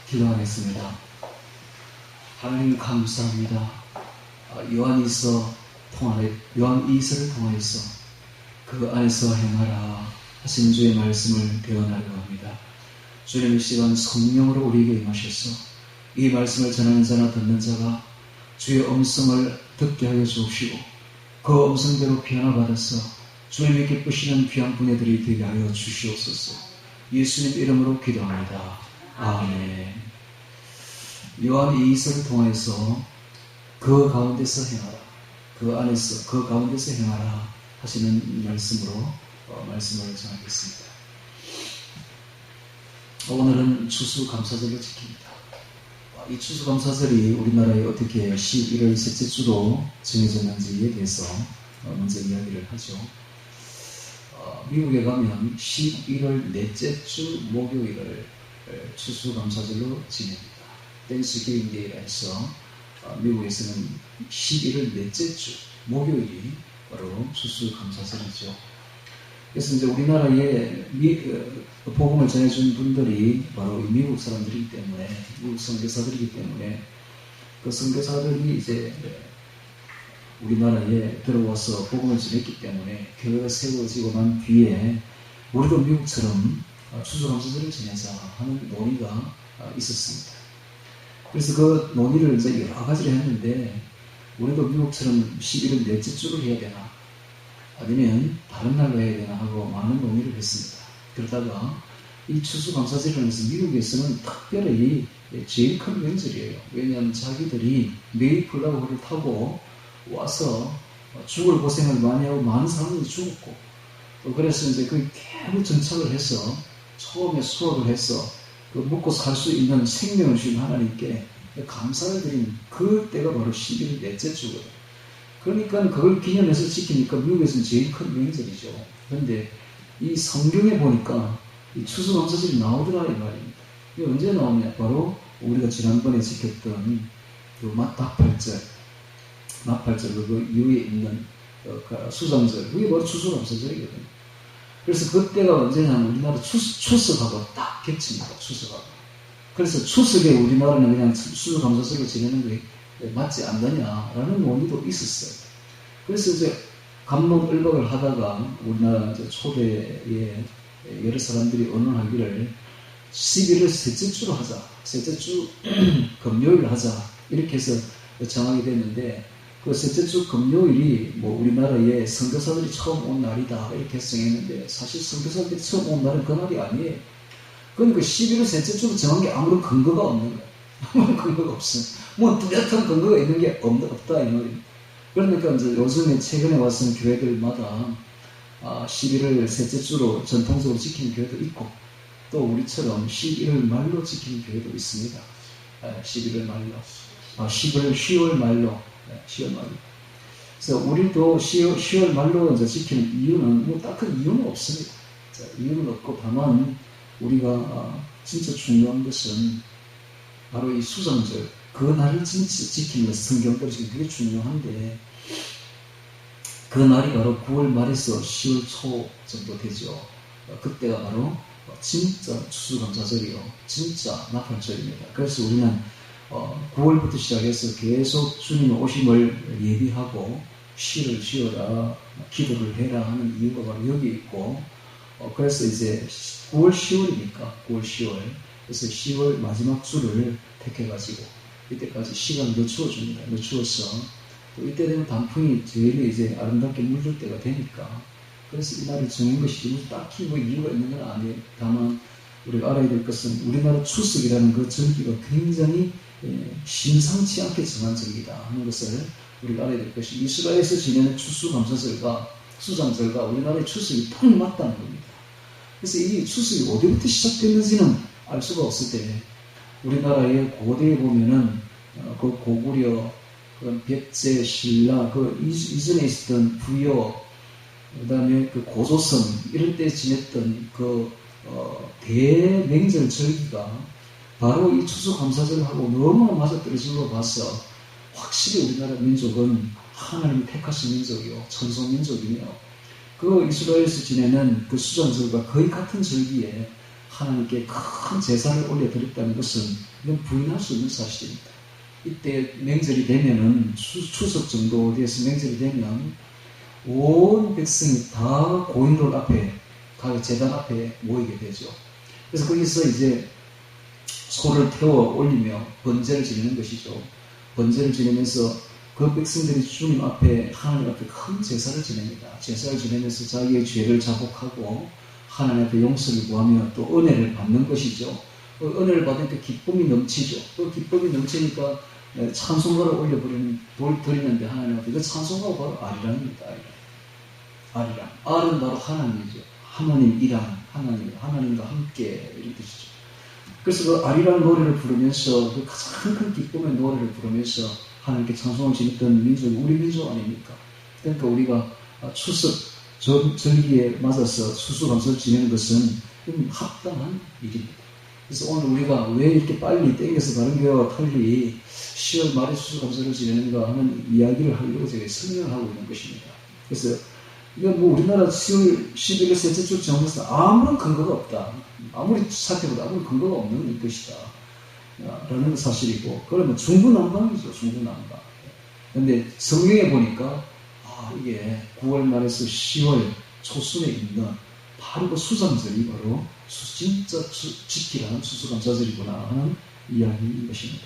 기도하겠습니다. 하나님 감사합니다. 요한이서를 통하여서 그 안에서 행하라 하신 주의 말씀을 배워나려고 합니다. 주님 이 시간 성령으로 우리에게 임하셔서 이 말씀을 전하는 자나 듣는 자가 주의 음성을 듣게 하여 주옵시고 그 음성대로 변화받아서 주님이 기쁘시는 귀한 분야들이 되게 하여 주시옵소서. 예수님 이름으로 기도합니다. 아멘. 요한 2서를 통해서 그 가운데서 행하라, 그 안에서 그 가운데서 행하라 하시는 말씀으로 말씀을 전하겠습니다. 오늘은 추수감사절을 지킵니다. 이 추수감사절이 우리나라에 어떻게 11월 셋째 주로 정해졌는지에 대해서 먼저 이야기를 하죠. 미국에 가면 11월 넷째 주 목요일을 추수감사절로 지냅니다. 땡스기빙 데이라 해서 미국에서는 11월 넷째 주 목요일이 바로 추수감사절이죠. 그래서 이제 우리나라에 복음을 전해준 분들이 바로 미국 사람들이기 때문에, 미국 선교사들이기 때문에 그 선교사들이 이제 우리나라에 들어와서 복음을 전했기 때문에 교회가 세워지고 난 뒤에 우리도 미국처럼 추수감사절을 지내자 하는 논의가 있었습니다. 그래서 그 논의를 이제 여러 가지를 했는데 우리도 미국처럼 11월 넷째 주를 해야 되나 아니면 다른 날로 해야 되나 하고 많은 논의를 했습니다. 그러다가 이 추수감사절을 해서 미국에서는 특별히 제일 큰 명절이에요. 왜냐하면 자기들이 메이플라워를 타고 와서 죽을 고생을 많이 하고 많은 사람들이 죽었고 또 그래서 이제 그 계속 정착을 해서 처음에 수확을 해서 그 먹고 살 수 있는 생명을 주신 하나님께 감사를 드린 그 때가 바로 11월 넷째 주거든요. 그러니까 그걸 기념해서 지키니까 미국에서는 제일 큰 명절이죠. 그런데 이 성경에 보니까 이 추수감사절이 나오더라 이 말입니다. 이게 언제 나오냐? 바로 우리가 지난번에 지켰던 그 마타팔절 그 이후에 있는 수장절, 그게 바로 추수감사절이거든요. 그래서 그때가 언제냐면 우리나라 추석하고 딱 겹칩니다. 추석하고. 그래서 추석에 우리나라는 그냥 추수감사절을 지내는 게 맞지 않느냐라는 논의도 있었어요. 그래서 이제 감론을박을 하다가 우리나라 이제 초대에 여러 사람들이 의논하기를 11월 셋째 주로 하자, 셋째 주 금요일 하자 이렇게 해서 정하게 됐는데 그 셋째 주 금요일이 뭐 우리나라에 선교사들이 처음 온 날이다 이렇게 정했는데 사실 선교사들이 처음 온 날은 그 날이 아니에요. 그러니까 11월 셋째 주로 정한 게 아무런 근거가 없는 거예요. 아무런 근거가 없어요. 뭐 뚜렷한 근거가 있는 게 없다 이 말이에요. 그러니까 이제 요즘에 최근에 왔은 교회들마다 11월 셋째 주로 전통적으로 지키는 교회도 있고 또 우리처럼 11월 말로 지키는 교회도 있습니다. 11월 말로, 10월 말로. 그래서 우리도 10월 말로 이제 지키는 이유는 뭐 딱한 이유는 없습니다. 이유는 없고 다만 우리가 진짜 중요한 것은 바로 이 수장절, 그 날을 진짜 지키는 것, 성경대로 지키는 게 되게 중요한데 그 날이 바로 9월 말에서 10월 초 정도 되죠. 그때가 바로 진짜 추수감사절이요. 진짜 나팔절입니다. 그래서 우리는 9월부터 시작해서 계속 주님의 오심을 예비하고 쉬를 쉬어라, 기도를 해라 하는 이유가 바로 여기 있고 그래서 이제 9월 10월이니까 9월 10월 그래서 10월 마지막 주를 택해가지고 이때까지 시간을 늦추어줍니다. 늦추어서 또 이때 되면 단풍이 제일 이제 아름답게 물들 때가 되니까 그래서 이 날을 정한 것이지 딱히 뭐 이유가 있는 건 아니에요. 다만 우리가 알아야 될 것은 우리나라 추석이라는 그 절기가 굉장히 심상치 않게 정한 절기다 하는 것을 우리가 알아야 될 것이 이스라엘에서 지내는 추수감사절과 수장절과 우리나라의 추석이 딱 맞다는 겁니다. 그래서 이 추석이 어디부터 시작됐는지는 알 수가 없을 때 우리나라의 고대에 보면은 그 고구려, 그런 백제, 신라, 그 이전에 있었던 부여, 그 다음에 그 고조선 이럴 때 지냈던 그 대명절 절기가 바로 이 추수감사절하고 너무나 맞아떨어진 걸 봐서 확실히 우리나라 민족은 하나님이 택하신 민족이요 천성민족이며 그 이스라엘에서 지내는 그 수장절과 거의 같은 절기에 하나님께 큰 제사를 올려드렸다는 것은 이건 부인할 수 없는 사실입니다. 이때 명절이 되면은 추석 정도 돼서 명절이 되면 온 백성이 다 고인돌 앞에, 각 제단 앞에 모이게 되죠. 그래서 거기서 이제 소를 태워 올리며 번제를 지내는 것이죠. 번제를 지내면서 그 백성들이 주님 앞에, 하나님 앞에 큰 제사를 지냅니다. 제사를 지내면서 자기의 죄를 자복하고 하나님 앞에 용서를 구하며 또 은혜를 받는 것이죠. 은혜를 받으니까 기쁨이 넘치죠. 그 기쁨이 넘치니까 찬송가를 올려드리는데 하나님 앞에 그 찬송가가 바로 아리랑입니다. 아리랑. 알은 바로 하나님이죠. 하나님이랑 하나님과 함께 이런 뜻이죠. 그래서 그 아리랑 노래를 부르면서 그 가장 큰 기쁨의 노래를 부르면서 하나님께 찬송을 지냈던 민족이 우리 민족 아닙니까? 그러니까 우리가 추석 절기에 맞아서 추수감사를 지내는 것은 합당한 일입니다. 그래서 오늘 우리가 왜 이렇게 빨리 땡겨서 다른 교회와 달리 10월 말에 추수감사를 지내는가 하는 이야기를 하려고 제가 설명을 하고 있는 것입니다. 그래서 이건 뭐 우리나라 10월 11일 셋째 주 정부에서 아무런 근거가 없다. 아무리 살펴보다 아무런 근거가 없는 것이다. 라는 사실이고, 그러면 중구난방이죠, 중구난방. 근데 성경에 보니까, 이게 9월 말에서 10월 초순에 있는 바로 그 수장절이 바로 진짜 지키라는 추수감사절이구나 하는 이야기인 것입니다.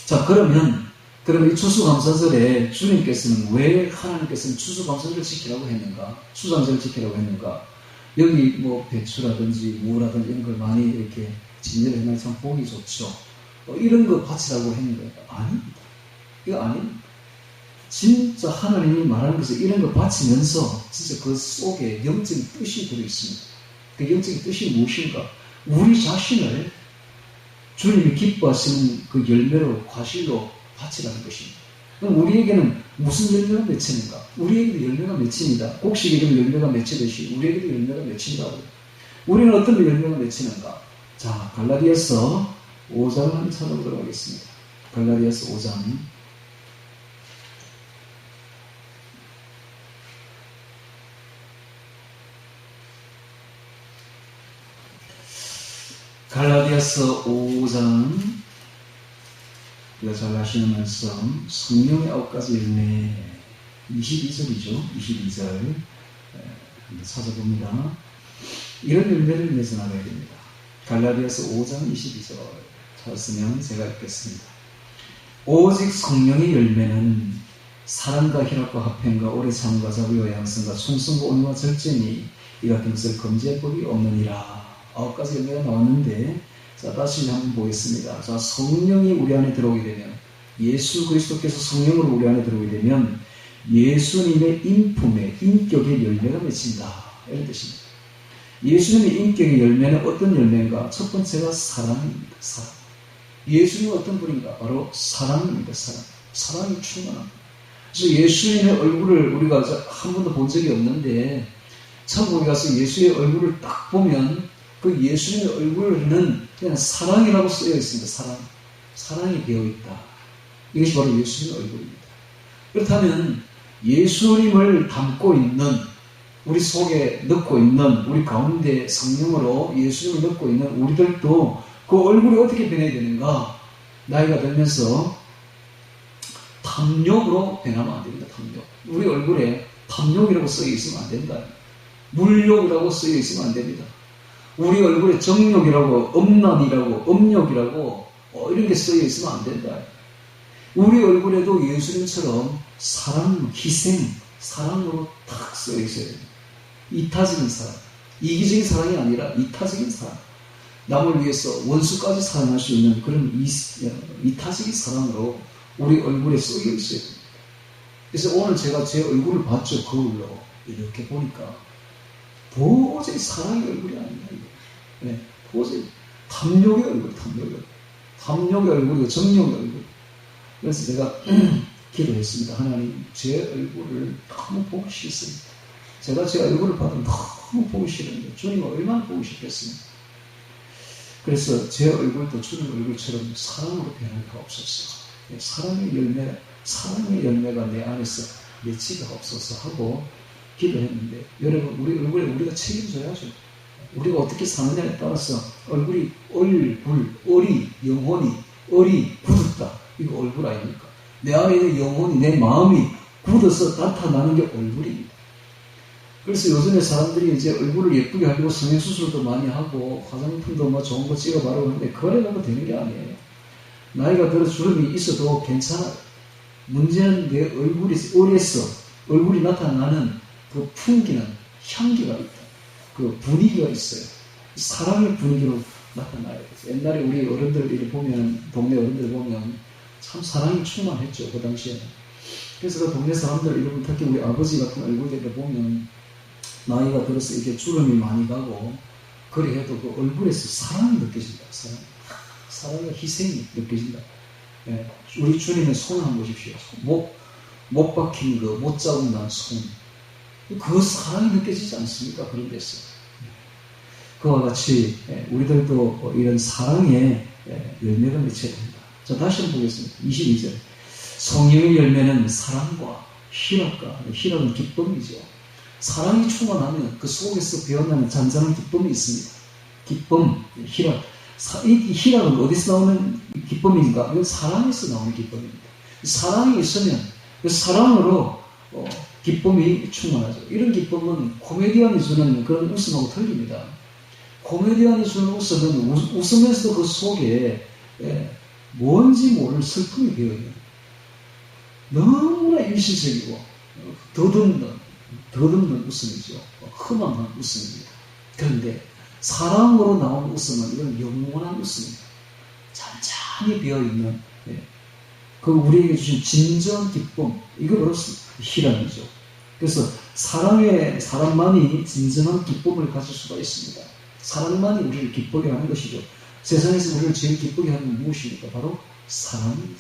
자, 그러면 이 추수감사절에 주님께서는 왜 하나님께서는 추수감사절을 지키라고 했는가? 수장절을 지키라고 했는가? 여기 뭐 배추라든지 무라든지 이런 걸 많이 이렇게 진열을 해놔서 참 보기 좋죠. 이런 거 바치라고 했는가? 아닙니다. 이거 아닙니다. 진짜 하나님이 말하는 것은 이런 거 바치면서 진짜 그 속에 영적인 뜻이 들어있습니다. 그 영적인 뜻이 무엇인가? 우리 자신을 주님이 기뻐하시는 그 열매로, 과실로 바치라는 것입니다. 그럼 우리에게는 무슨 열매가 맺히는가? 우리에게도 열매가 맺힙니다. 곡식에게도 열매가 맺히듯이 우리에게도 열매가 맺힌다고. 우리는 어떤 열매가 맺히는가? 자, 갈라디아서 5장을 한번 찾아보도록 하겠습니다. 갈라디아서 5장. 갈라디아서 5장, 우리가 잘 아시는 말씀, 성령의 9가지 열매, 22절이죠. 22절. 한번 찾아봅니다. 이런 열매를 맺어 나가야 됩니다. 갈라디아서 5장 22절 찾았으면 제가 읽겠습니다. 오직 성령의 열매는 사랑과 희락과 화평과 오래 참과 자비와 양성과 충성과 온유와 절제니 이 같은 것을 금지할 법이 없느니라. 9가지 열매가 나왔는데, 자, 다시 한번 보겠습니다. 자, 성령이 우리 안에 들어오게 되면, 예수 그리스도께서 성령으로 우리 안에 들어오게 되면 예수님의 인품의 인격의 열매가 맺힌다. 이런 뜻입니다. 예수님의 인격의 열매는 어떤 열매인가? 첫 번째가 사랑입니다. 사랑. 예수님은 어떤 분인가? 바로 사랑입니다. 사랑이 충만합니다. 그래서 예수님의 얼굴을 우리가 한 번도 본 적이 없는데, 천국에 가서 예수의 얼굴을 딱 보면 그 예수님의 얼굴에는 그냥 사랑이라고 쓰여 있습니다. 사랑이 되어 있다. 이것이 바로 예수님의 얼굴입니다. 그렇다면 예수님을 담고 있는, 우리 속에 넣고 있는, 우리 가운데 성령으로 예수님을 넣고 있는 우리들도 그 얼굴이 어떻게 변해야 되는가? 나이가 들면서 탐욕으로 변하면 안 됩니다. 탐욕. 우리 얼굴에 탐욕이라고 쓰여 있으면 안 된다. 물욕이라고 쓰여 있으면 안 됩니다. 우리 얼굴에 정욕이라고, 음란이라고, 음욕이라고 이런 게 쓰여 있으면 안 된다. 우리 얼굴에도 예수님처럼 사랑, 희생, 사랑으로 딱 쓰여 있어야 됩니다. 이타적인 사랑, 이기적인 사랑이 아니라 이타적인 사랑. 남을 위해서 원수까지 사랑할 수 있는 그런 이타적인 사랑으로 우리 얼굴에 쓰여 있어야 됩니다. 그래서 오늘 제가 제 얼굴을 봤죠. 거울로 이렇게 보니까 도저히 사랑의 얼굴이 아닙니다. 네, 도저히 탐욕의 얼굴, 탐욕의 얼굴이고 정욕의 얼굴. 그래서 제가 기도했습니다. 하나님, 제 얼굴을 너무 보기 싫습니다. 제가 제 얼굴을 봐도 너무 보기 싫은데 주님은 얼마나 보기 싫겠습니까? 그래서 제 얼굴도 주님 얼굴처럼 사랑으로 변하기가 없었어. 사랑의 열매가 내 안에서 맺히기가 없어서 하고 기도했는데, 여러분, 우리 얼굴에 우리가 책임져야죠. 우리가 어떻게 사느냐에 따라서 얼굴이 얼이, 영혼이, 얼이 굳었다. 이거 얼굴 아닙니까? 내 안에 있는 영혼이, 내 마음이 굳어서 나타나는 게 얼굴입니다. 그래서 요즘에 사람들이 이제 얼굴을 예쁘게 하려고 성형수술도 많이 하고 화장품도 뭐 좋은 거 찍어 바르고 하는데 그러려고 되는 게 아니에요. 나이가 들어 주름이 있어도 괜찮아요. 문제는 내 얼굴이 어려서 얼굴이 나타나는 그 풍기는 향기가 있다. 그 분위기가 있어요. 사랑의 분위기로 나타나요. 옛날에 우리 어른들 보면, 동네 어른들 보면 참 사랑이 충만했죠. 그 당시에는. 그래서 그 동네 사람들, 이런 특히 우리 아버지 같은 얼굴들을 보면 나이가 들어서 이게 주름이 많이 가고 그래 해도 그 얼굴에서 사랑이 느껴진다. 사랑의 희생이 느껴진다. 예, 우리 주님의 손 한번 보십시오. 못 박힌 거, 못 자국 난 손. 그 사랑이 느껴지지 않습니까? 그런 데서. 그와 같이 우리들도 이런 사랑의 열매를 맺혀야 됩니다. 자, 다시 한번 보겠습니다. 22절. 성령의 열매는 사랑과 희락은 기쁨이죠. 사랑이 충만하면 그 속에서 배어나는 잔잔한 기쁨이 있습니다. 기쁨, 희락. 이 희락은 어디서 나오는 기쁨입니까? 이건 사랑에서 나오는 기쁨입니다. 사랑이 있으면 그 사랑으로 기쁨이 충만하죠. 이런 기쁨은 코미디언이 주는 그런 웃음하고 틀립니다. 코미디언이 주는 웃음은 웃으면서도 그 속에 뭔지 모를 슬픔이 배어있는, 너무나 일시적이고 더듬는 웃음이죠. 허망한 웃음입니다. 그런데 사랑으로 나온 웃음은 이건 영원한 웃음입니다. 잔잔히 비어있는, 그 우리에게 주신 진정한 기쁨, 이거 바로 희락이죠. 그래서 사랑만이 진정한 기쁨을 가질 수가 있습니다. 사랑만이 우리를 기쁘게 하는 것이죠. 세상에서 우리를 제일 기쁘게 하는 건 무엇입니까? 바로 사랑입니다.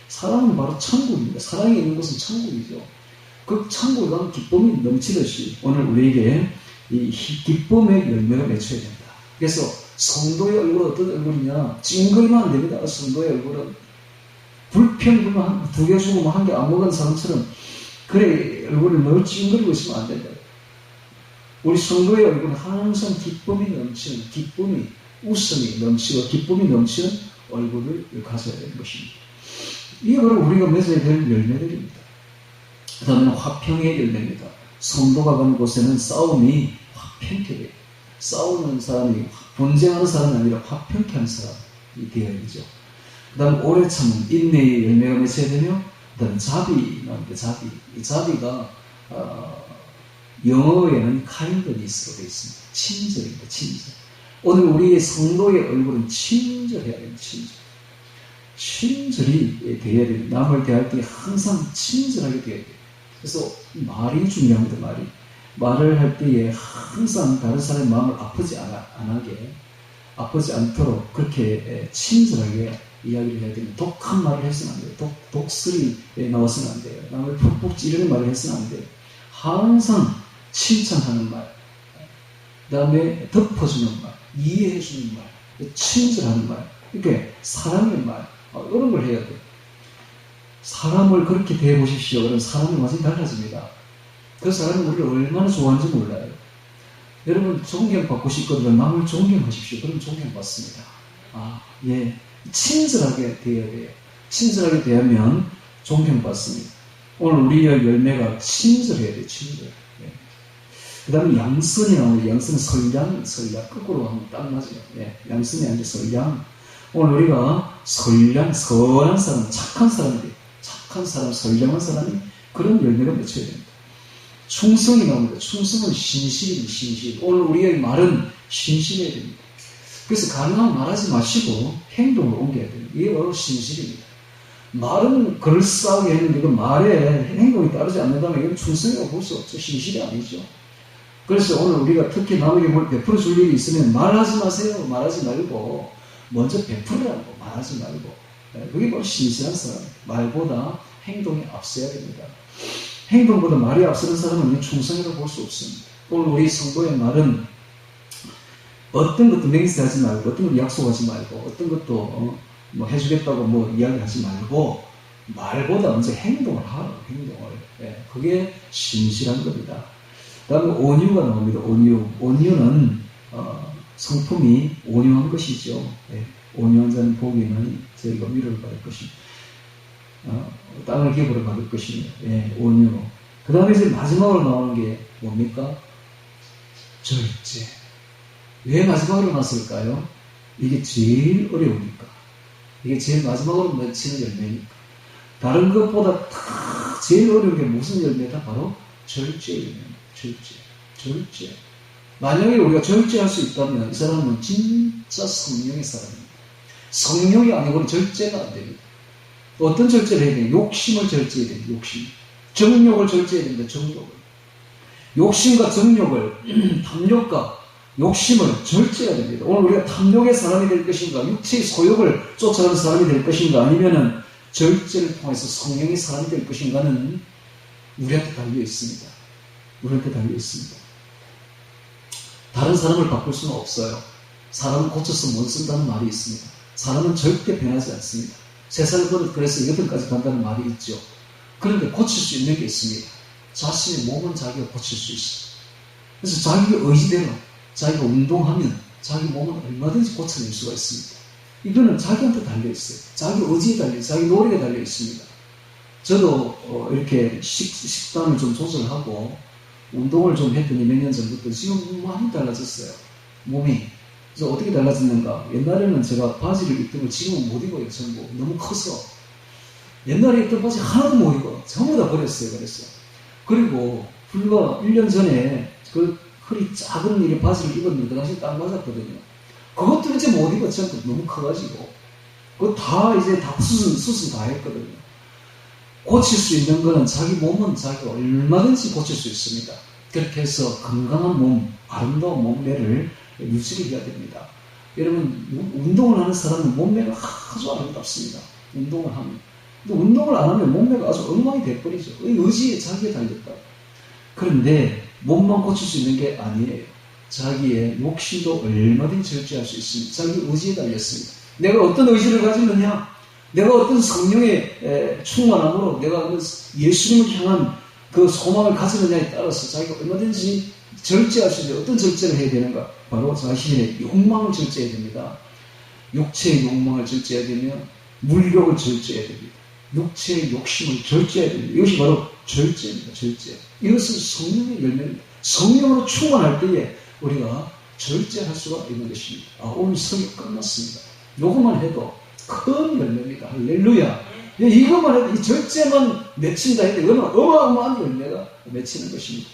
사랑은 바로 천국입니다. 사랑이 있는 것은 천국이죠. 그 천국에 가면 기쁨이 넘치듯이 오늘 우리에게 이 기쁨의 열매가 맺혀야 된다. 그래서 성도의 얼굴은 어떤 얼굴이냐? 찡그리면 안 됩니다. 성도의 얼굴은 불평불만 두 개 주고 한 개 안 먹은 사람처럼 그래 얼굴을 늘 찡그리고 있으면 안 된다. 우리 성도의 얼굴은 항상 기쁨이 넘치는, 웃음이 넘치고 기쁨이 넘치는 얼굴을 가져야 되는 것입니다. 이게 바로 우리가 맺어야 될 열매들입니다. 그 다음에는 화평의 열매입니다. 성도가 가는 곳에는 싸움이 화평케 돼요. 싸우는 사람이, 분쟁하는 사람이 아니라 화평케 하는 사람이 되어야 되죠. 그 다음 오래 참는 인내의 열매가 맺어야 되며, 그 다음 자비 나옵니다. 이 자비가 영어에는 kindness로 되어 있습니다. 친절입니다. 친절. 오늘 우리의 성도의 얼굴은 친절해야 됩니다. 친절이 되어야 됩니다. 남을 대할 때 항상 친절하게 되어야 돼요. 그래서 말이 중요합니다. 말을 할 때에 항상 다른 사람의 마음을 아프지 않도록 그렇게 친절하게 이야기를 해야 됩니다. 독한 말을 해서는 안 돼요. 독설이 나와서는 안 돼요. 남을 푹푹 찌르는 말을 해서는 안 돼요. 항상 칭찬하는 말, 그 다음에 덮어주는 말, 이해해주는 말, 친절하는 말, 이렇게 사랑의 말, 이런 걸 해야 돼요. 사람을 그렇게 대해보십시오. 그럼 사람이 완전히 달라집니다. 그 사람이 우리를 얼마나 좋아하는지 몰라요. 여러분 존경받고 싶거든요. 남을 존경하십시오. 그럼 존경받습니다. 예, 친절하게 대해야 돼요. 친절하게 대하면 존경받습니다. 오늘 우리의 열매가 친절해야 돼요. 친절. 예. 그 다음에 양선이 나오는데, 양선은 선량, 거꾸로 하면 딱 맞아요. 예. 양선이 아니라 선량. 오늘 우리가 선한 사람, 착한 사람, 선량한 사람이 그런 열매가 맺혀야 됩니다. 충성이 나옵니다. 충성은 신실. 오늘 우리의 말은 신실해야 됩니다. 그래서 가능하면 말하지 마시고 행동을 옮겨야 됩니다. 이게 바로 신실입니다. 말은 그럴싸하게 했는데 그 말에 행동이 따르지 않는다면 이건 충성이라고 볼 수 없죠. 신실이 아니죠. 그래서 오늘 우리가 특히 남에게 뭘 베풀어 줄 일이 있으면 말하지 마세요. 말하지 말고 먼저 베풀으라고, 말하지 말고. 그게 바로 신실한 사람. 말보다 행동이 앞서야 됩니다. 행동보다 말이 앞서는 사람은 충성이라고 볼 수 없습니다. 오늘 우리 성도의 말은 어떤 것도 맹세하지 말고, 어떤 것도 약속하지 말고, 어떤 것도 뭐 해주겠다고 이야기하지 말고, 말보다 먼저 행동을 하라고, 행동을. 예, 그게 신실한 겁니다. 다음에 온유가 나옵니다. 온유. 온유는 성품이 온유한 것이죠. 예. 온유한 자는 복이 많이 저희가 위로를 받을 것입니다. 땅을 기업으로 받을 것입니다. 예, 온유. 그 다음에 이제 마지막으로 나오는 게 뭡니까? 절제. 왜 마지막으로 나왔을까요? 이게 제일 어려우니까. 이게 제일 마지막으로 맺히는 열매니까. 다른 것보다 제일 어려운 게 무슨 열매다? 바로 절제 열매입니다. 절제. 만약에 우리가 절제할 수 있다면 이 사람은 진짜 성령의 사람입니다. 성령이 아니고는 절제가 안 됩니다. 어떤 절제를 해야 돼요? 욕심을 절제해야 됩니다. 욕심. 정욕을 절제해야 됩니다. 정욕을. 욕심과 정욕을, 탐욕과 욕심을 절제해야 됩니다. 오늘 우리가 탐욕의 사람이 될 것인가, 육체의 소욕을 쫓아가는 사람이 될 것인가, 아니면은 절제를 통해서 성령의 사람이 될 것인가는 우리한테 달려 있습니다. 우리한테 달려 있습니다. 다른 사람을 바꿀 수는 없어요. 사람은 고쳐서 못 쓴다는 말이 있습니다. 사람은 절대 변하지 않습니다. 세상을 그래서 여든까지 간다는 말이 있죠. 그런데 고칠 수 있는 게 있습니다. 자신의 몸은 자기가 고칠 수 있어요. 그래서 자기 의지대로 자기가 운동하면 자기 몸은 얼마든지 고쳐낼 수가 있습니다. 이거는 자기한테 달려있어요. 자기 의지에 달려있어요. 자기 노력에 달려있습니다. 저도 이렇게 식단을 좀 조절하고 운동을 좀 했더니 몇 년 전부터 지금 많이 달라졌어요. 몸이. 그래서 어떻게 달라졌는가? 옛날에는 제가 바지를 입던 걸 지금은 못 입어요. 전부. 너무 커서. 옛날에 입던 바지 하나도 못 입어. 전부 다 버렸어요. 그랬어요. 그리고 불과 1년 전에 그 허리 작은 일의 바지를 입었는데 그 당시 딱 맞았거든요. 그것도 이제 못 입었죠. 너무 커가지고. 그거 다 이제 다 수술 다 했거든요. 고칠 수 있는 거는 자기 몸은 자기가 얼마든지 고칠 수 있습니다. 그렇게 해서 건강한 몸, 아름다운 몸매를 유지를 해야 됩니다. 여러분, 운동을 하는 사람은 몸매가 아주 아름답습니다. 운동을 하면. 근데 운동을 안 하면 몸매가 아주 엉망이 돼버리죠. 의지에 자기가 달렸다. 그런데 몸만 고칠 수 있는 게 아니에요. 자기의 욕심도 얼마든지 절제할 수 있습니다. 자기 의지에 달렸습니다. 내가 어떤 의지를 가지느냐, 내가 어떤 성령의 충만함으로 내가 예수님을 향한 그 소망을 가지느냐에 따라서 자기가 얼마든지 절제할 수 있는데 어떤 절제를 해야 되는가? 바로 자신의 욕망을 절제해야 됩니다. 육체의 욕망을 절제해야 되며 물욕을 절제해야 됩니다. 육체의 욕심을 절제해야 됩니다. 이것이 바로 절제입니다. 절제. 이것은 성령의 열매입니다. 성령으로 충만할 때에 우리가 절제할 수가 있는 것입니다. 오늘 설교 끝났습니다. 이것만 해도 큰 열매입니다. 할렐루야. 이것만 해도 이 절제만 맺힌다 해도 이거는 어마어마한 열매가 맺히는 것입니다.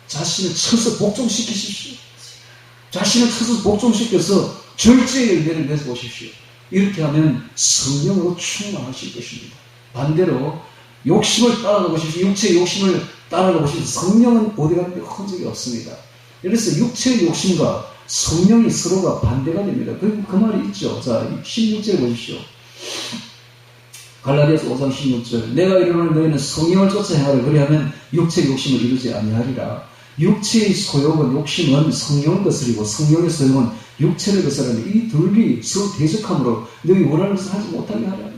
자신을 쳐서 복종시키십시오. 자신을 쳐서 복종시켜서 절제의 열매를 맺어보십시오. 이렇게 하면 성령으로 충만하실 것입니다. 반대로 욕심을 따라가 보십시오. 육체의 욕심을 따라가 보십시오. 성령은 어디 가는데 흔적이 없습니다. 그래서 육체의 욕심과 성령이 서로가 반대가 됩니다. 그 말이 있죠. 자, 16절 보십시오. 갈라디아서 5장 16절. 내가 이르노니 너희는 성령을 쫓아 행하라. 그리하면 육체의 욕심을 이루지 아니하리라. 육체의 소욕은 욕심은 성령을 거스리고 성령의 소욕은 육체를 거스르는 이 둘이 서로 대적함으로 너희 원하는 것을 하지 못하게 하라.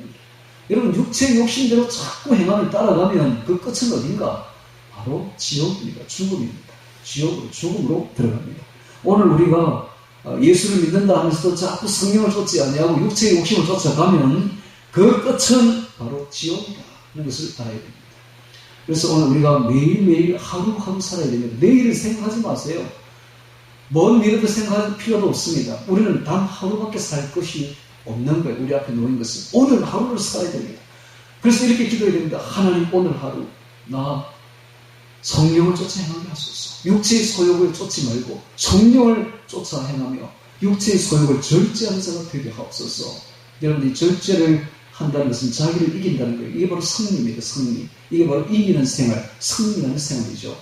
여러분, 육체의 욕심대로 자꾸 행함을 따라가면 그 끝은 어딘가? 바로 지옥입니다. 죽음입니다. 죽음으로 들어갑니다. 오늘 우리가 예수를 믿는다 하면서도 자꾸 성령을 쫓지 아니하고 육체의 욕심을 쫓아가면 그 끝은 바로 지옥이다 하는 것을 알아야 됩니다. 그래서 오늘 우리가 매일매일 하루하루 살아야 됩니다. 내일을 생각하지 마세요. 먼 미래도 생각할 필요도 없습니다. 우리는 단 하루밖에 살 것이 없는 거예요. 우리 앞에 놓인 것은 오늘 하루를 살아야 됩니다. 그래서 이렇게 기도해야 됩니다. 하나님, 오늘 하루 나 성령을 쫓아 행하게 하소서. 육체의 소욕을 쫓지 말고 성령을 쫓아 행하며 육체의 소욕을 절제하는 자가 되게 하옵소서. 여러분들이 절제를 한다는 것은 자기를 이긴다는 거예요. 이게 바로 승리입니다. 승리. 이게 바로 이기는 생활, 승리하는 생활이죠.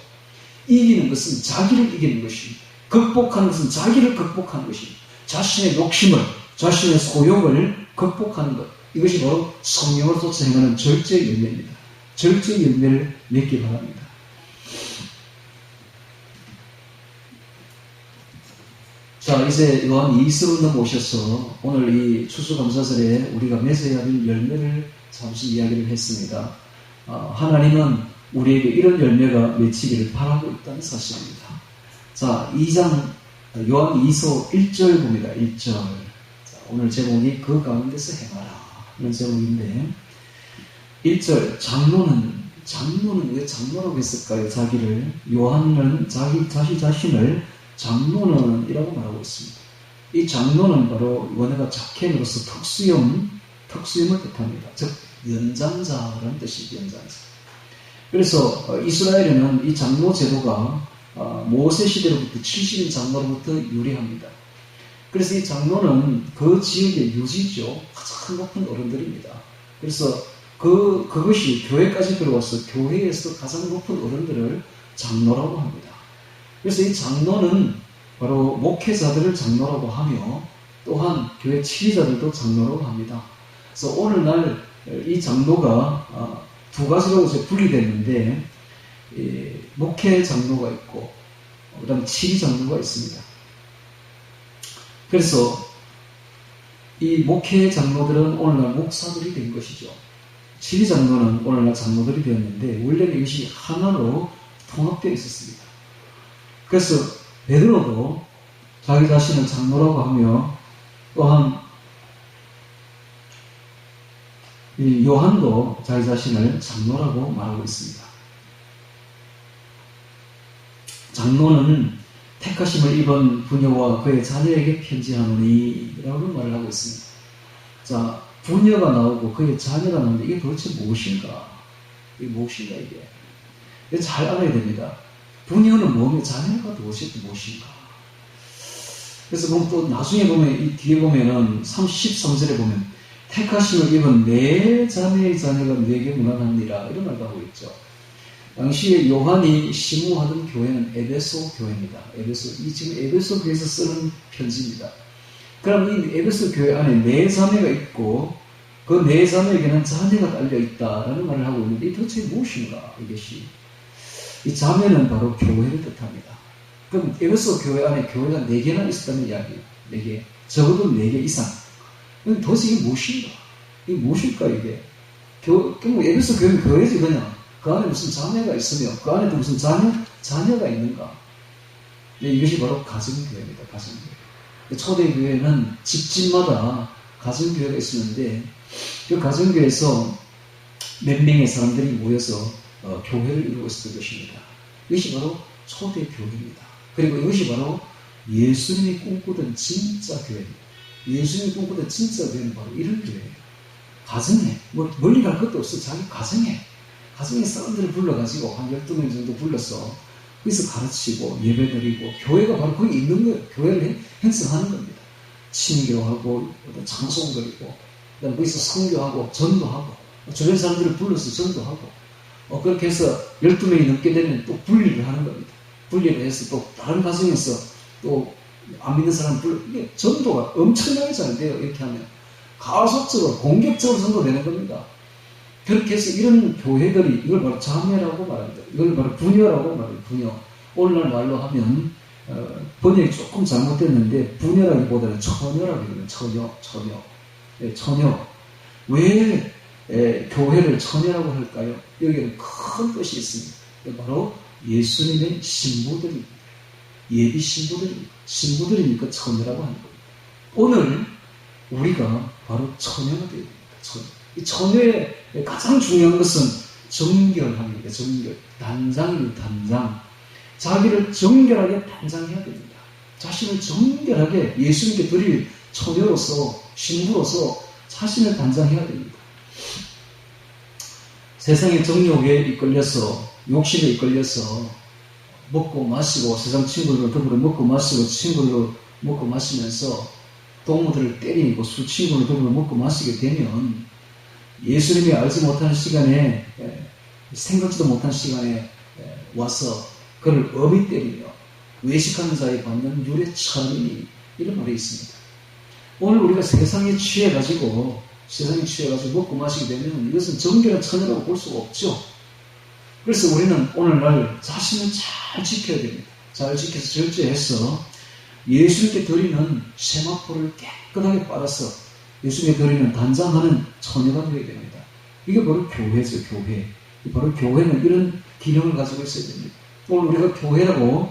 이기는 것은 자기를 이기는 것입니다. 극복하는 것은 자기를 극복하는 것입니다. 자신의 욕심을, 자신의 소욕을 극복하는 것. 이것이 바로 성령을 쫓아 행하는 절제의 열매입니다. 절제의 열매를 맺기 바랍니다. 자, 이제 요한 2서로 넘어오셔서 오늘 이 추수감사절에 우리가 맺어야 할 열매를 잠시 이야기를 했습니다. 하나님은 우리에게 이런 열매가 맺히기를 바라고 있다는 사실입니다. 자, 2장 요한 2서 1절 봅니다. 1절. 자, 오늘 제목이 그 가운데서 행하라 이런 제목인데 1절 장로는 왜 장로라고 했을까요? 자기를 요한은 자신을 장로는이라고 말하고 있습니다. 이 장로는 바로 원어가 자켄으로서 특수임을 뜻합니다. 즉 연장자라는 뜻이 연장자. 그래서 이스라엘에는 이 장로 제도가 모세 시대로부터 70인 장로로부터 유래합니다. 그래서 이 장로는 그 지역의 유지죠. 가장 높은 어른들입니다. 그래서 그것이 교회까지 들어와서 교회에서 가장 높은 어른들을 장로라고 합니다. 그래서 이 장로는 바로 목회자들을 장로라고 하며 또한 교회 지휘자들도 장로라고 합니다. 그래서 오늘날 이 장로가 두 가지로 이제 분리됐는데 목회 장로가 있고 그다음에 지휘 장로가 있습니다. 그래서 이 목회 장로들은 오늘날 목사들이 된 것이죠. 지휘 장로는 오늘날 장로들이 되었는데 원래는 이것이 하나로 통합되어 있었습니다. 그래서 베드로도 자기 자신을 장로라고 하며 또한 이 요한도 자기 자신을 장로라고 말하고 있습니다. 장로는 택하심을 입은 부녀와 그의 자녀에게 편지하노니 라고 말을 하고 있습니다. 자, 부녀가 나오고 그의 자녀가 나오는데 이게 도대체 무엇인가? 이게 무엇인가 이게? 잘 알아야 됩니다. 부녀는 뭐며 자녀가 도대체 무엇인가? 그래서 또 나중에 보면 이 뒤에 보면은 13절에 보면 택하심을 입은 내 자매의 자녀가 내게 문안합니다. 이런 말도 하고 있죠. 당시에 요한이 심무하던 교회는 에베소 교회입니다. 지금 에베소 교회에서 쓰는 편지입니다. 그럼 이 에베소 교회 안에 네 자매가 있고 그 네 자매에게는 자녀가 딸려 있다라는 말을 하고 있는데 이 도대체 무엇인가 이것이? 이 자매는 바로 교회를 뜻합니다. 그럼 에베소 교회 안에 교회가 4개나 있었다는 이야기예요. 4개. 적어도 4개 이상. 도대체 이게 무엇인가? 이게 무엇일까 이게? 그럼 에베소 교회는 교회지 그냥. 그 안에 무슨 자매가 있으며 그 안에도 무슨 자녀가 있는가? 이것이 바로 가정교회입니다. 가정교회. 초대교회는 집집마다 가정교회가 있었는데 그 가정교회에서 몇 명의 사람들이 모여서 교회를 이루고 있었던 것입니다. 이것이 바로 초대교회입니다. 그리고 이것이 바로 예수님이 꿈꾸던 진짜 교회입니다. 예수님이 꿈꾸던 진짜 교회는 바로 이런 교회예요. 가정에, 멀리 갈 것도 없어. 자기 가정에 사람들을 불러가지고 한 12명 정도 불러서 거기서 가르치고 예배드리고 교회가 바로 거기 있는 거예요. 교회를 형성하는 겁니다. 친교하고 찬송드리고 그다음에 거기서 선교하고 전도하고 주변 사람들을 불러서 전도하고 그렇게 해서 12명이 넘게 되면 또 분리를 하는 겁니다. 분리를 해서 또 다른 가정에서 또 안 믿는 사람 이게 전도가 엄청나게 잘 돼요. 이렇게 하면 가속적으로 공격적으로 전도되는 겁니다. 그렇게 해서 이런 교회들이 이걸 바로 자매라고 말합니다. 이걸 바로 부녀라고 말합니다. 부녀. 오늘날 말로 하면 번역이 조금 잘못됐는데 부녀라기보다는 처녀라고 해요. 처녀. 네, 처녀. 왜 교회를 처녀라고 할까요? 여기에는 큰 뜻이 있습니다. 바로 예수님의 신부들입니다. 예비 신부들이니까 처녀라고 하는 겁니다. 오늘 우리가 바로 처녀가 되어야 됩니다. 처녀. 이 처녀의 가장 중요한 것은 정결함입니다. 단장입니다. 단장. 자기를 정결하게 단장해야 됩니다. 자신을 정결하게 예수님께 드릴 처녀로서 신부로서 자신을 단장해야 됩니다. 세상의 정욕에 이끌려서 욕심에 이끌려서 먹고 마시고 세상 친구들과 더불어 먹고 마시고 친구들로 먹고 마시면서 동무들을 때리고 술 친구를 더불어 먹고 마시게 되면 예수님이 알지 못하는 시간에 생각지도 못한 시간에 와서 그를 어미 때리며 외식하는 자에 받는 유래 천이 이런 말이 있습니다. 오늘 우리가 세상에 취해가지고 먹고 마시게 되면 이것은 정결한 처녀라고 볼 수가 없죠. 그래서 우리는 오늘날 자신을 잘 지켜야 됩니다. 잘 지켜서 절제해서 예수님께 드리는 세마포를 깨끗하게 빨아서 예수님께 드리는 단장하는 처녀가 되어야 됩니다. 이게 바로 교회죠. 교회. 바로 교회는 이런 기능을 가지고 있어야 됩니다. 오늘 우리가 교회라고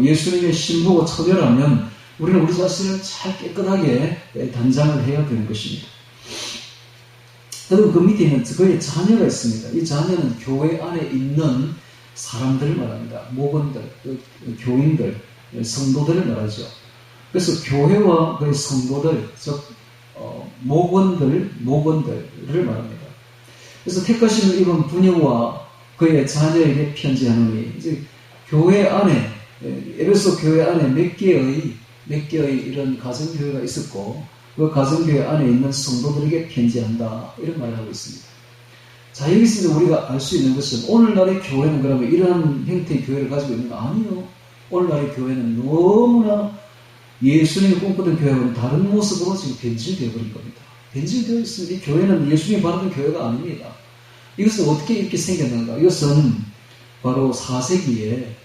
예수님의 신부고 처녀라면 우리는 우리 자신을 잘 깨끗하게 단장을 해야 되는 것입니다. 그리고 그 밑에 있는 그의 자녀가 있습니다. 이 자녀는 교회 안에 있는 사람들을 말합니다. 목원들, 교인들, 성도들을 말하죠. 그래서 교회와 그의 성도들, 즉 목원들을 말합니다. 그래서 택하심을 입은 부녀와 그의 자녀에게 편지하노니, 이제 교회 안에, 에베소 교회 안에 몇 개의 이런 가정교회가 있었고, 그 가정교회 안에 있는 성도들에게 편지한다, 이런 말을 하고 있습니다. 자, 여기서 우리가 알 수 있는 것은, 오늘날의 교회는 그러면 이러한 형태의 교회를 가지고 있는 거 아니에요. 오늘날의 교회는 너무나 예수님이 꿈꾸던 교회와는 다른 모습으로 지금 변질되어 버린 겁니다. 변질되어 있습니다. 이 교회는 예수님이 바라던 교회가 아닙니다. 이것은 어떻게 이렇게 생겼는가? 이것은 바로 4세기에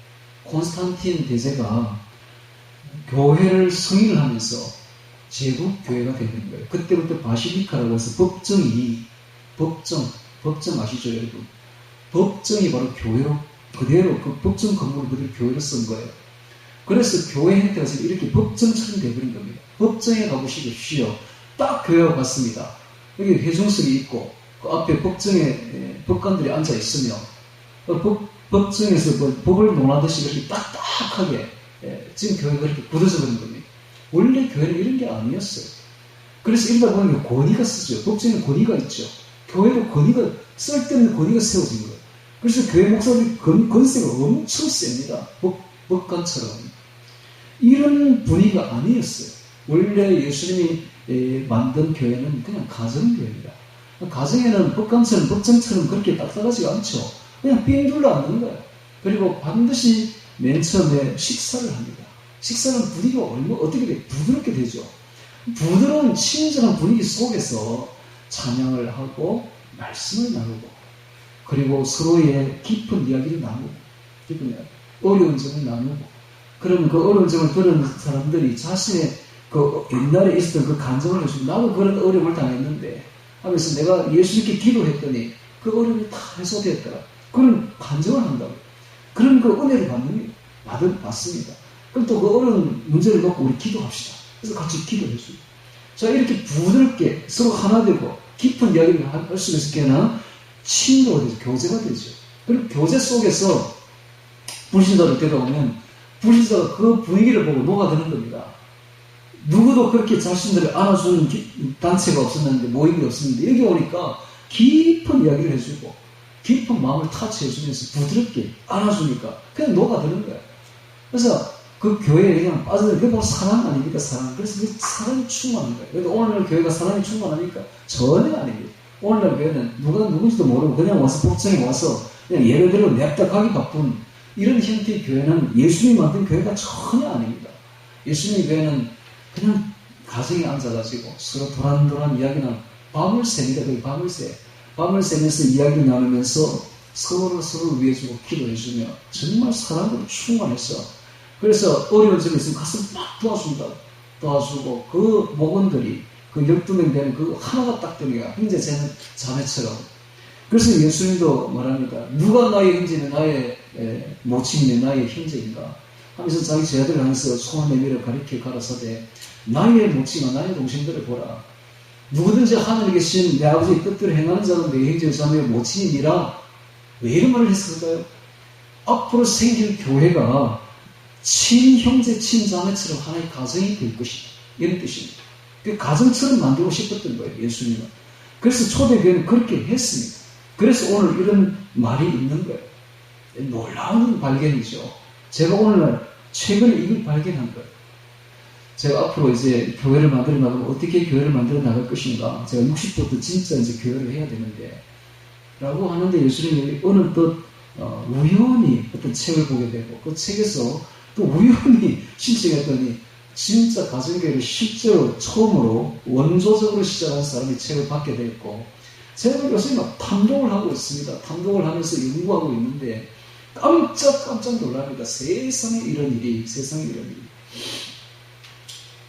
콘스탄틴 대제가 교회를 승인을 하면서 제국 교회가 되는 거예요. 그때부터 바실리카라고 해서 법정 아시죠, 여러분? 법정이 바로 교회로 그대로 그 법정 건물을 그대로 교회로 쓴 거예요. 그래서 교회 형태가 지금 이렇게 법정처럼 되어버린 겁니다. 법정에 가보시십시오. 딱 교회와 같습니다. 여기 회중석이 있고 그 앞에 법정에 법관들이 앉아 있으며 법정에서 법을 논하듯이 이렇게 딱딱하게 지금 교회가 이렇게 굳어져 버린 겁니다. 원래 교회는 이런 게 아니었어요. 그래서 이러다 보니까 권위가 쓰죠. 법정에 권위가 있죠. 교회도 권위가, 쓸데없는 권위가 세워진 거예요. 그래서 교회 목사들이 권세가 엄청 셉니다. 법관처럼. 이런 분위기가 아니었어요. 원래 예수님이 만든 교회는 그냥 가정교회입니다. 가정에는 법관처럼, 법정처럼 그렇게 딱딱하지가 않죠. 그냥 삥 둘러 앉는 거예요. 그리고 반드시 맨 처음에 식사를 합니다. 식사는 분위기가 어떻게 돼? 부드럽게 되죠. 부드러운 친절한 분위기 속에서 찬양을 하고 말씀을 나누고 그리고 서로의 깊은 이야기를 나누고 어려운 점을 나누고 그러면 그 어려운 점을 들은 사람들이 자신의 그 옛날에 있었던 그 감정을 해주고 나도 그런 어려움을 당했는데 하면서 내가 예수님께 기도했더니 그 어려움이 다 해소되었더라. 그런 감정을 한다고. 그런 그 은혜를 받습니다. 그럼 또 그 어려운 문제를 놓고 우리 기도합시다. 그래서 같이 기도해주고. 자, 이렇게 부드럽게 서로 하나 되고 깊은 이야기를 할 수 있게나 친도가 되죠. 교제가 되죠. 그리고 교제 속에서 불신자를 데려오면 불신자가 그 분위기를 보고 녹아드는 겁니다. 누구도 그렇게 자신들을 안아주는 단체가 없었는데, 모임이 없었는데, 여기 오니까 깊은 이야기를 해주고, 깊은 마음을 타치해주면서 부드럽게 안아주니까 그냥 녹아드는 거예요. 그래서 그 교회에 그냥 빠져들어요. 그게 바로 사랑 아닙니까? 사랑. 그래서 그 사랑이 충만한 거예요. 그런데 오늘날 교회가 사랑이 충만하니까 전혀 아닙니다. 오늘날 교회는 누가 누군지도 모르고 그냥 와서 복장에 와서 그냥 예배대로 냅다 가기 바쁜 이런 형태의 교회는 예수님이 만든 교회가 전혀 아닙니다. 예수님의 교회는 그냥 가정에 앉아가지고 서로 도란도란 이야기나 밤을 셉니다. 거기 밤을 새면서 이야기 나누면서 서로를 위해주고 기도해주며 정말 사랑으로 충만해서 그래서 어려운 점이 있으면 가서 막 도와주고 그 목원들이 그 12명 되는 그 하나가 딱 되는 거야. 형제 자매처럼. 그래서 예수님도 말합니다. 누가 나의 형제는 나의 모친이며 나의 형제인가 하면서 자기 제자들을 향해서 손을 내밀어 가라사대 나의 모친과 나의 동생들을 보라. 누구든지 하늘에 계신 내 아버지의 뜻대로 행하는 자는 내 형제 자매의 모친이니라. 왜 이런 말을 했을까요? 앞으로 생길 교회가 친형제, 친자매처럼 하나의 가정이 될 것이다. 이런 뜻입니다. 그 가정처럼 만들고 싶었던 거예요, 예수님은. 그래서 초대교회는 그렇게 했습니다. 그래서 오늘 이런 말이 있는 거예요. 놀라운 발견이죠. 제가 오늘날 최근에 이걸 발견한 거예요. 제가 앞으로 이제 교회를 만들어 나가면 어떻게 교회를 만들어 나갈 것인가. 제가 60부터 진짜 이제 교회를 해야 되는데 라고 하는데 예수님이 어느 또 우연히 어떤 책을 보게 되고 그 책에서 또 우연히 신청했더니 진짜 가정교회를 실제로 처음으로 원조적으로 시작한 사람이 책을 받게 됐고 제가 요새 막 탐독을 하고 있습니다. 탐독을 하면서 연구하고 있는데 깜짝 놀랍니다. 세상에 이런 일이.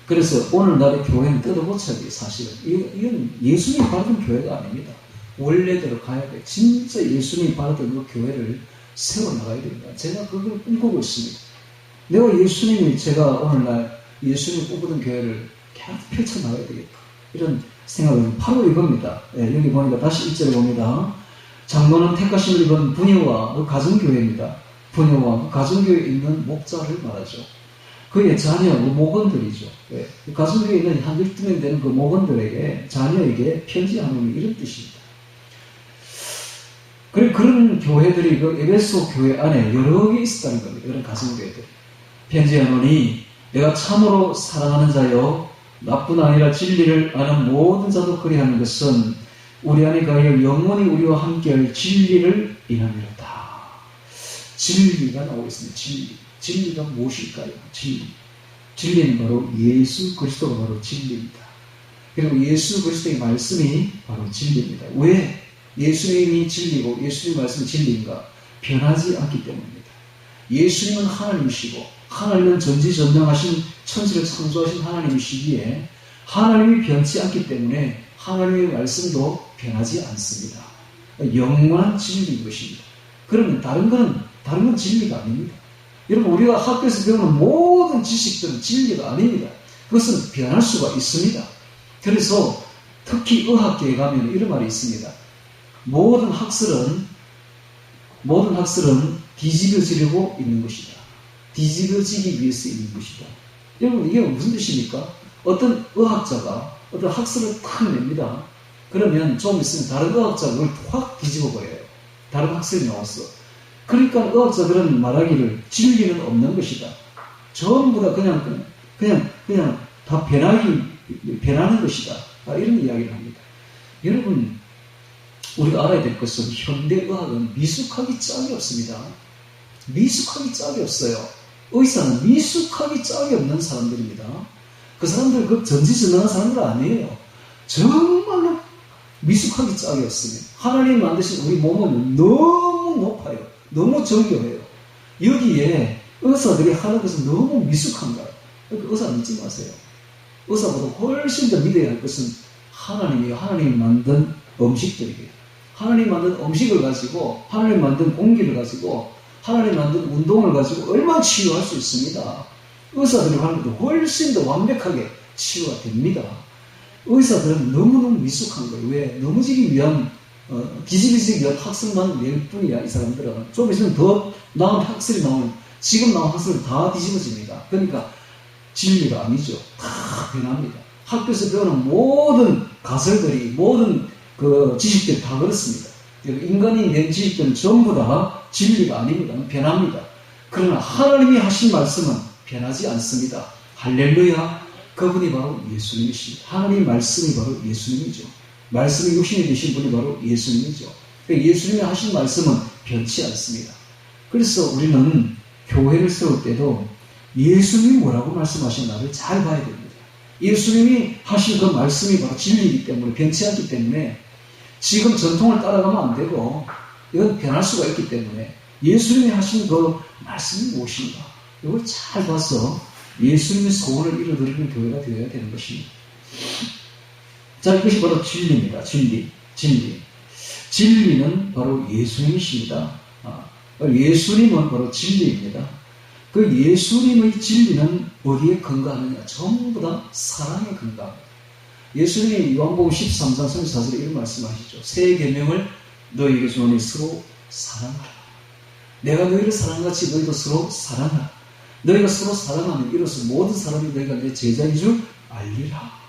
그래서 오늘날의 교회는 뜯어고쳐야 돼요. 사실은 이건 예수님이 바라던 교회가 아닙니다. 원래대로 가야 돼. 진짜 예수님이 바라던 그 교회를 세워나가야 됩니다. 제가 그걸 꿈꾸고 있습니다. 내가 예수님이 제가 오늘날 예수님이 꿈꾸던 교회를 계속 펼쳐나가야 되겠다. 이런 생각은 바로 이겁니다. 예, 여기 보니까 다시 1절에 봅니다. 장로는 택하심을 입은 부녀와 그 가정교회입니다. 부녀와 그 가정교회에 있는 목자를 말하죠. 그의 자녀, 그 목원들이죠. 예, 가정교회에 있는 한 12명 되는 그 목원들에게, 자녀에게 편지하는 이런 뜻입니다. 그런 교회들이 그 에베소 교회 안에 여러 개 있었다는 겁니다. 그런 가정교회들. 편지하노니 내가 참으로 사랑하는 자여 나뿐 아니라 진리를 아는 모든 자도 그리하는 것은 우리 안에 가여 영원히 우리와 함께할 진리를 인함이었다. 진리가 나오고 있습니다. 진리가 무엇일까요? 진리는 바로 예수 그리스도가 바로 진리입니다. 그리고 예수 그리스도의 말씀이 바로 진리입니다. 왜 예수님이 진리고 예수님의 말씀이 진리인가? 변하지 않기 때문입니다. 예수님은 하나님이시고 하나님은 전지전능하신 천지를 창조하신 하나님이시기에 하나님이 변치 않기 때문에 하나님의 말씀도 변하지 않습니다. 영원한 진리인 것입니다. 그러면 다른 건 진리가 아닙니다. 여러분, 우리가 학교에서 배우는 모든 지식들은 진리가 아닙니다. 그것은 변할 수가 있습니다. 그래서 특히 의학계에 가면 이런 말이 있습니다. 모든 학설은 뒤집어지려고 있는 것이다. 뒤집어지기 위해서 있는 것이다. 여러분, 이게 무슨 뜻입니까? 어떤 의학자가 어떤 학설을 탁 냅니다. 그러면 좀 있으면 다른 의학자가 그걸 확 뒤집어버려요. 다른 학설이 나왔어. 그러니까 의학자들은 말하기를 진리는 없는 것이다. 전부 다 그냥 다 변하는 것이다. 이런 이야기를 합니다. 여러분, 우리가 알아야 될 것은 현대의학은 미숙하기 짝이 없습니다. 미숙하기 짝이 없어요. 의사는 미숙하기 짝이 없는 사람들입니다. 그 사람들 그 전지전능한 사람들 아니에요. 정말로 미숙하기 짝이 없습니다. 하나님이 만드신 우리 몸은 너무 높아요. 너무 정교해요. 여기에 의사들이 하는 것은 너무 미숙한가요? 그러니까 의사 믿지 마세요. 의사보다 훨씬 더 믿어야 할 것은 하나님이에요. 하나님이 만든 음식들이에요. 하나님 만든 음식을 가지고, 하나님 만든 공기를 가지고, 하나님 만든 운동을 가지고 얼마나 치유할 수 있습니다. 의사들이 하는 것도 훨씬 더 완벽하게 치유가 됩니다. 의사들은 너무너무 미숙한 거예요. 왜? 넘어지기 위한, 뒤집어지기 위한 학설만 낼 뿐이야, 이 사람들은. 좀 있으면 더 나은 학설이 나오면, 지금 나온 학설은 다 뒤집어집니다. 그러니까 진리가 아니죠. 다 변합니다. 학교에서 배우는 모든 가설들이, 모든 그 지식들이 다 그렇습니다. 인간이 낸 지식들은 전부 다 진리가 아닙니다. 변합니다. 그러나 하나님이 하신 말씀은 변하지 않습니다. 할렐루야. 그분이 바로 예수님이십니다. 하나님의 말씀이 바로 예수님이죠. 말씀이 육신이 되신 분이 바로 예수님이죠. 예수님이 하신 말씀은 변치 않습니다. 그래서 우리는 교회를 세울 때도 예수님이 뭐라고 말씀하셨나를 잘 봐야 됩니다. 예수님이 하신 그 말씀이 바로 진리이기 때문에, 변치 않기 때문에 지금 전통을 따라가면 안 되고, 이건 변할 수가 있기 때문에 예수님이 하신 그 말씀이 무엇인가, 이걸 잘 봐서 예수님의 소원을 이루어드리는 교회가 되어야 되는 것입니다. 자, 이것이 바로 진리입니다. 진리는 바로 예수님이십니다. 예수님은 바로 진리입니다. 그 예수님의 진리는 어디에 근거하느냐? 전부 다 사랑에 근거합니다. 예수님이 요한복음 13장 34절에 이런 말씀하시죠. 새 계명을 너희에게 주노니 서로 사랑하라. 내가 너희를 사랑같이 너희도 서로 사랑하라. 너희가 서로 사랑하면 이로써 모든 사람이 너희가 내 제자인 줄 알리라.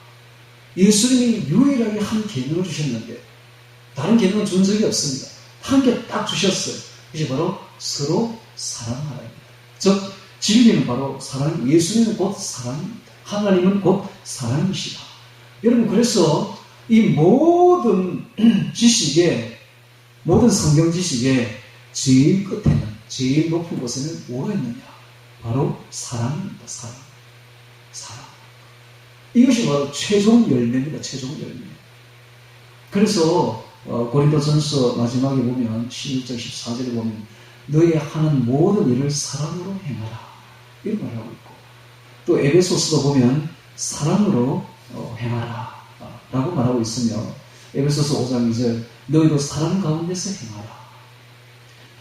예수님이 유일하게 한 계명을 주셨는데 다른 계명은 준 적이 없습니다. 한 개 딱 주셨어요. 이게 바로 서로 사랑하라입니다. 즉 진리는 바로 사랑, 예수님은 곧 사랑입니다. 하나님은 곧 사랑이시다. 여러분, 그래서 이 모든 지식에, 모든 성경 지식의 제일 끝에는, 제일 높은 곳에는 뭐가 있느냐? 바로 사랑입니다. 사랑. 이것이 바로 최종 열매입니다. 최종 열매. 그래서 고린도전서 마지막에 보면 16장 14절에 보면 너희 하는 모든 일을 사랑으로 행하라, 이런 말을 하고 있고, 또 에베소서도 보면 사랑으로 행하라 라고 말하고 있으며, 에베소서 5장 2절 너희도 사랑 가운데서 행하라.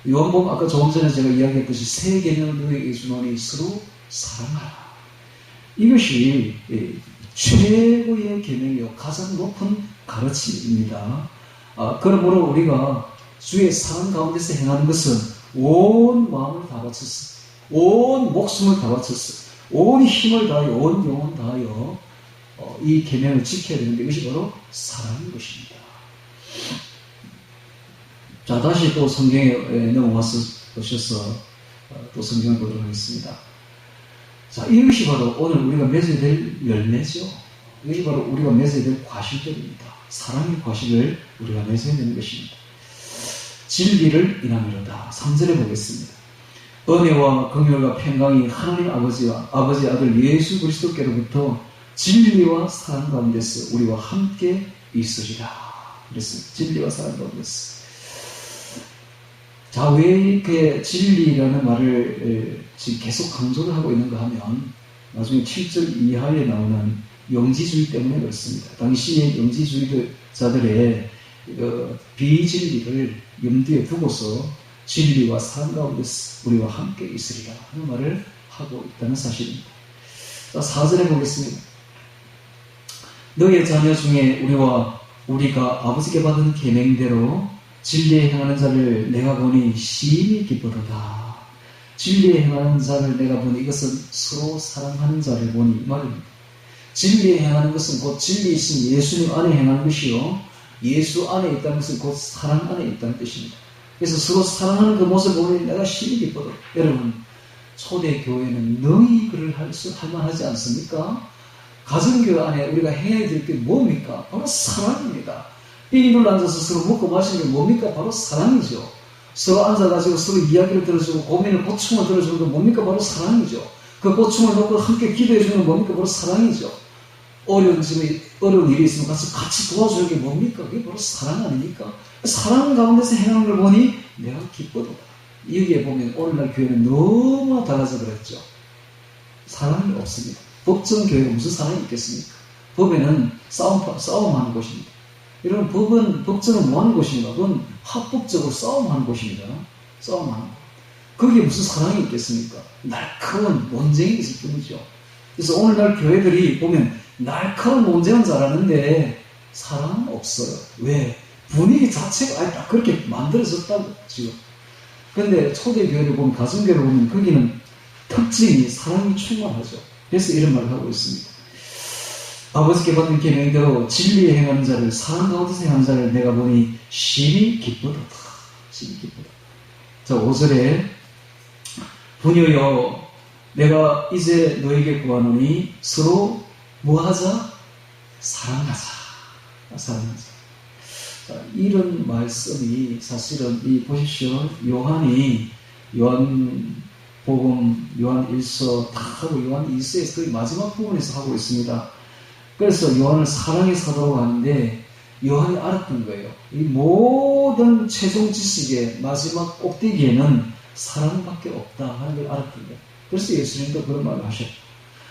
요한복음 아까 조금 전에 제가 이야기했듯이 새 계명을 너희에게 주노니 서로 사랑하라. 이것이 최고의 계명이요 가장 높은 가르침입니다. 그러므로 우리가 주의 사랑 가운데서 행하는 것은 온 마음을 다 바쳤어, 온 목숨을 다 바쳤어, 온 힘을 다하여, 온 영혼 다하여 이 계명을 지켜야 되는데 이것이 바로 사랑인 것입니다. 자, 다시 또 성경에 넘어오셔서 또 성경을 보도록 하겠습니다. 자, 이것이 바로 오늘 우리가 맺어야 될 열매죠. 이것이 바로 우리가 맺어야 될 과실들입니다. 사랑의 과실을 우리가 맺어야 되는 것입니다. 진리를 인함이로다. 3절에 보겠습니다. 은혜와 긍휼과 평강이 하나님 아버지와 아버지 아들 예수 그리스도께로부터 진리와 사랑 가운데서 우리와 함께 있으리라. 그랬습니다. 진리와 사랑 가운데서. 자, 왜 이렇게 진리라는 말을 지금 계속 강조를 하고 있는가 하면 나중에 7절 이하에 나오는 영지주의 때문에 그렇습니다. 당시의 영지주의자들의 비진리를 염두에 두고서 진리와 사랑 가운데서 우리와 함께 있으리라 하는 말을 하고 있다는 사실입니다. 자, 4절에 보겠습니다. 너의 자녀 중에 우리가 아버지께 받은 계명대로 진리에 행하는 자를 내가 보니 심히 기쁘도다. 진리에 행하는 자를 내가 보니 이것은 서로 사랑하는 자를 보니 이 말입니다. 진리에 행하는 것은 곧 진리이신 예수님 안에 행하는 것이요 예수 안에 있다는 것은 곧 사랑 안에 있다는 뜻입니다. 그래서 서로 사랑하는 그 모습을 보니 내가 심히 기쁘다. 여러분, 초대교회는 능히 그를 할 만하지 않습니까? 가정교회 안에 우리가 해야 될 게 뭡니까? 바로 사랑입니다. 삐둘 앉아서 서로 먹고 마시는 게 뭡니까? 바로 사랑이죠. 서로 앉아가지고 서로 이야기를 들어주고 고민을 고충을 들어주는 게 뭡니까? 바로 사랑이죠. 그 고충을 놓고 함께 기도해주는 게 뭡니까? 바로 사랑이죠. 어려운 일이 있으면 같이 도와주는 게 뭡니까? 그게 바로 사랑 아닙니까? 사랑 가운데서 행하는 걸 보니 내가 기쁘다. 여기에 보면 오늘날 교회는 너무나 달라져 버렸죠. 사랑이 없습니다. 법정 교회가 무슨 사랑이 있겠습니까? 법에는 싸움하는 곳입니다. 여러분, 법정은 뭐 하는 곳인가? 그건 합법적으로 싸움하는 곳입니다. 싸움하는 곳. 거기에 무슨 사랑이 있겠습니까? 날카로운 논쟁이 있을 뿐이죠. 그래서 오늘날 교회들이 보면 날카로운 논쟁은 잘하는데 사랑은 없어요. 왜? 분위기 자체가 딱 그렇게 만들어졌다고 지금. 근데 초대교회를 보면, 가정교회를 보면 거기는 특징이 사랑이 충만하죠. 그래서 이런 말을 하고 있습니다. 아버지께 받은 계명대로 진리에 행하는 자를, 사랑 가운데서 행하는 자를 내가 보니 심히 기쁘다. 심히 기쁘다. 자, 5절에 부녀여 내가 이제 너에게 구하노니 서로 뭐하자? 사랑하자. 사랑하자. 자, 이런 말씀이 사실은 보십시오. 요한복음, 요한 1서 다 하고 요한 2서에서 거의 마지막 부분에서 하고 있습니다. 그래서 요한을 사랑의 사도라고 하는데 요한이 알았던 거예요. 이 모든 최종 지식의 마지막 꼭대기에는 사랑밖에 없다 하는 걸 알았던 거예요. 그래서 예수님도 그런 말을 하셨고,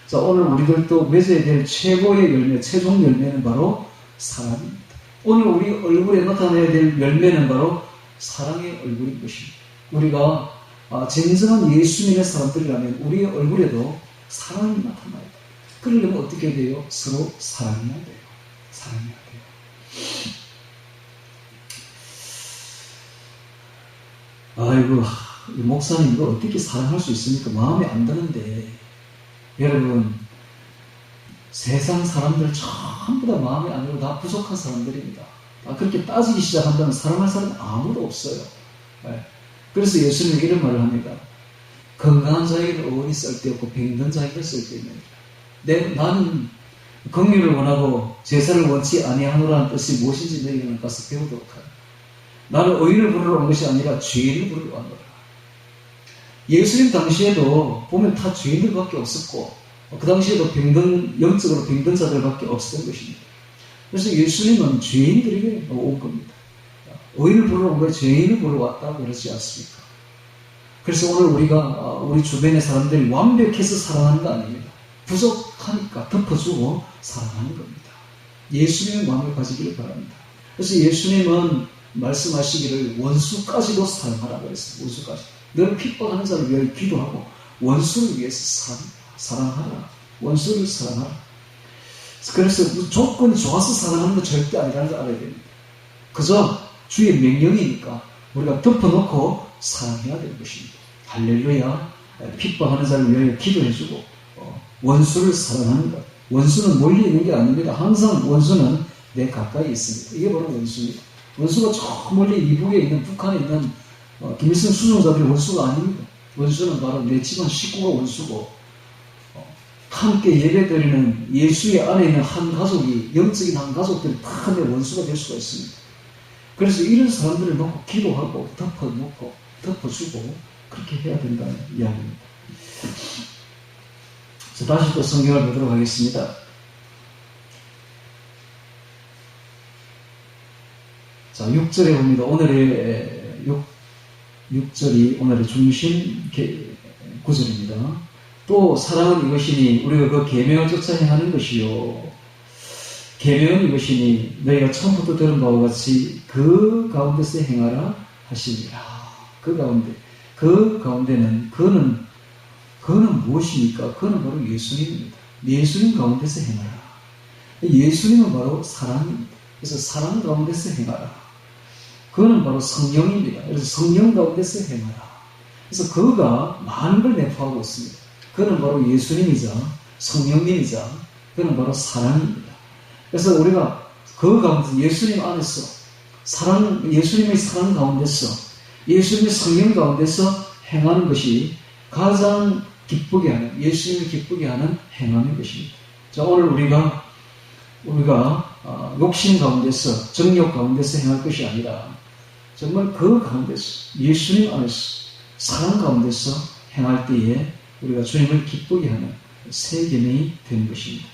자, 오늘 우리들도 맺어야 될 최고의 열매, 최종 열매는 바로 사랑입니다. 오늘 우리 얼굴에 나타내야 될 열매는 바로 사랑의 얼굴인 것입니다. 우리가 진정한 예수님의 사람들이라면 우리의 얼굴에도 사랑이 나타나야 돼요. 그러려면 어떻게 해야 돼요? 서로 사랑해야 돼요. 사랑해야 돼요. 아이고, 목사님 이걸 어떻게 사랑할 수 있습니까? 마음에 안 드는데. 여러분, 세상 사람들 전부 다 마음에 안 들고 다 부족한 사람들입니다. 그렇게 따지기 시작한다면 사랑할 사람은 아무도 없어요. 그래서 예수님은 이런 말을 합니다. 건강한 자에게는 어원이 쓸데없고 병든 자에게는 쓸데있느니라. 나는 긍휼을 원하고 제사를 원치 아니하노라는 뜻이 무엇인지 너희는 가서 배우도록 하라. 나는 의인을 부르러 온 것이 아니라 죄인을 부르러 왔노라. 예수님 당시에도 보면 다 죄인들밖에 없었고, 그 당시에도 영적으로 병든 자들밖에 없었던 것입니다. 그래서 예수님은 죄인들에게 온 겁니다. 의인을 부르러 온 거에 죄인을 부르러 왔다고 그러지 않습니까? 그래서 오늘 우리가 우리 주변의 사람들이 완벽해서 사랑하는 거 아닙니다. 부족하니까 덮어주고 사랑하는 겁니다. 예수님의 마음을 가지기를 바랍니다. 그래서 예수님은 말씀하시기를 원수까지도 사랑하라고 했어요. 원수까지. 너를 핍박하는 자를 위하여 기도하고 원수를 위해서 사랑하라. 원수를 사랑하라. 그래서 조건이 좋아서 사랑하는 건 절대 아니라는 걸 알아야 됩니다. 그저 주의 명령이니까 우리가 덮어놓고 사랑해야 되는 것입니다. 할렐루야. 핍박하는 자를 위하여 기도해주고 원수를 사랑하는 것. 원수는 멀리 있는 게 아닙니다. 항상 원수는 내 가까이 있습니다. 이게 바로 원수입니다. 원수가 저 멀리 이북에 있는 북한에 있는 김일성 수종자들이 원수가 아닙니다. 원수는 바로 내 집안 식구가 원수고 함께 예배드리는 예수의 안에 있는 한 가족이 영적인 한 가족들이 다 내 원수가 될 수가 있습니다. 그래서 이런 사람들을 놓고 기도하고 덮어주고 그렇게 해야 된다는 이야기입니다. 자, 다시 또 성경을 보도록 하겠습니다. 자, 6절에 봅니다. 오늘의 6절이 오늘의 중심 구절입니다. 또 사랑은 이것이니 우리가 그 계명을 쫓아 행하는 것이요. 계명은 이것이니 너희가 처음부터 들은 바와 같이 그 가운데서 행하라 하시니라. 그 가운데는 그는 무엇입니까? 그는 바로 예수님입니다. 예수님 가운데서 행하라. 예수님은 바로 사랑입니다. 그래서 사랑 가운데서 행하라. 그는 바로 성령입니다. 그래서 성령 가운데서 행하라. 그래서 그가 많은 걸 내포하고 있습니다. 그는 바로 예수님이자 성령님이자 그는 바로 사랑입니다. 그래서 우리가 그 가운데 예수님 안에서 예수님의 사랑 가운데서 예수님의 성령 가운데서 행하는 것이 가장 기쁘게 하는, 예수님을 기쁘게 하는 행함인 것입니다. 자, 오늘 우리가 욕심 가운데서, 정욕 가운데서 행할 것이 아니라 정말 그 가운데서, 예수님 안에서, 사랑 가운데서 행할 때에 우리가 주님을 기쁘게 하는 새 계명이 되는 것입니다.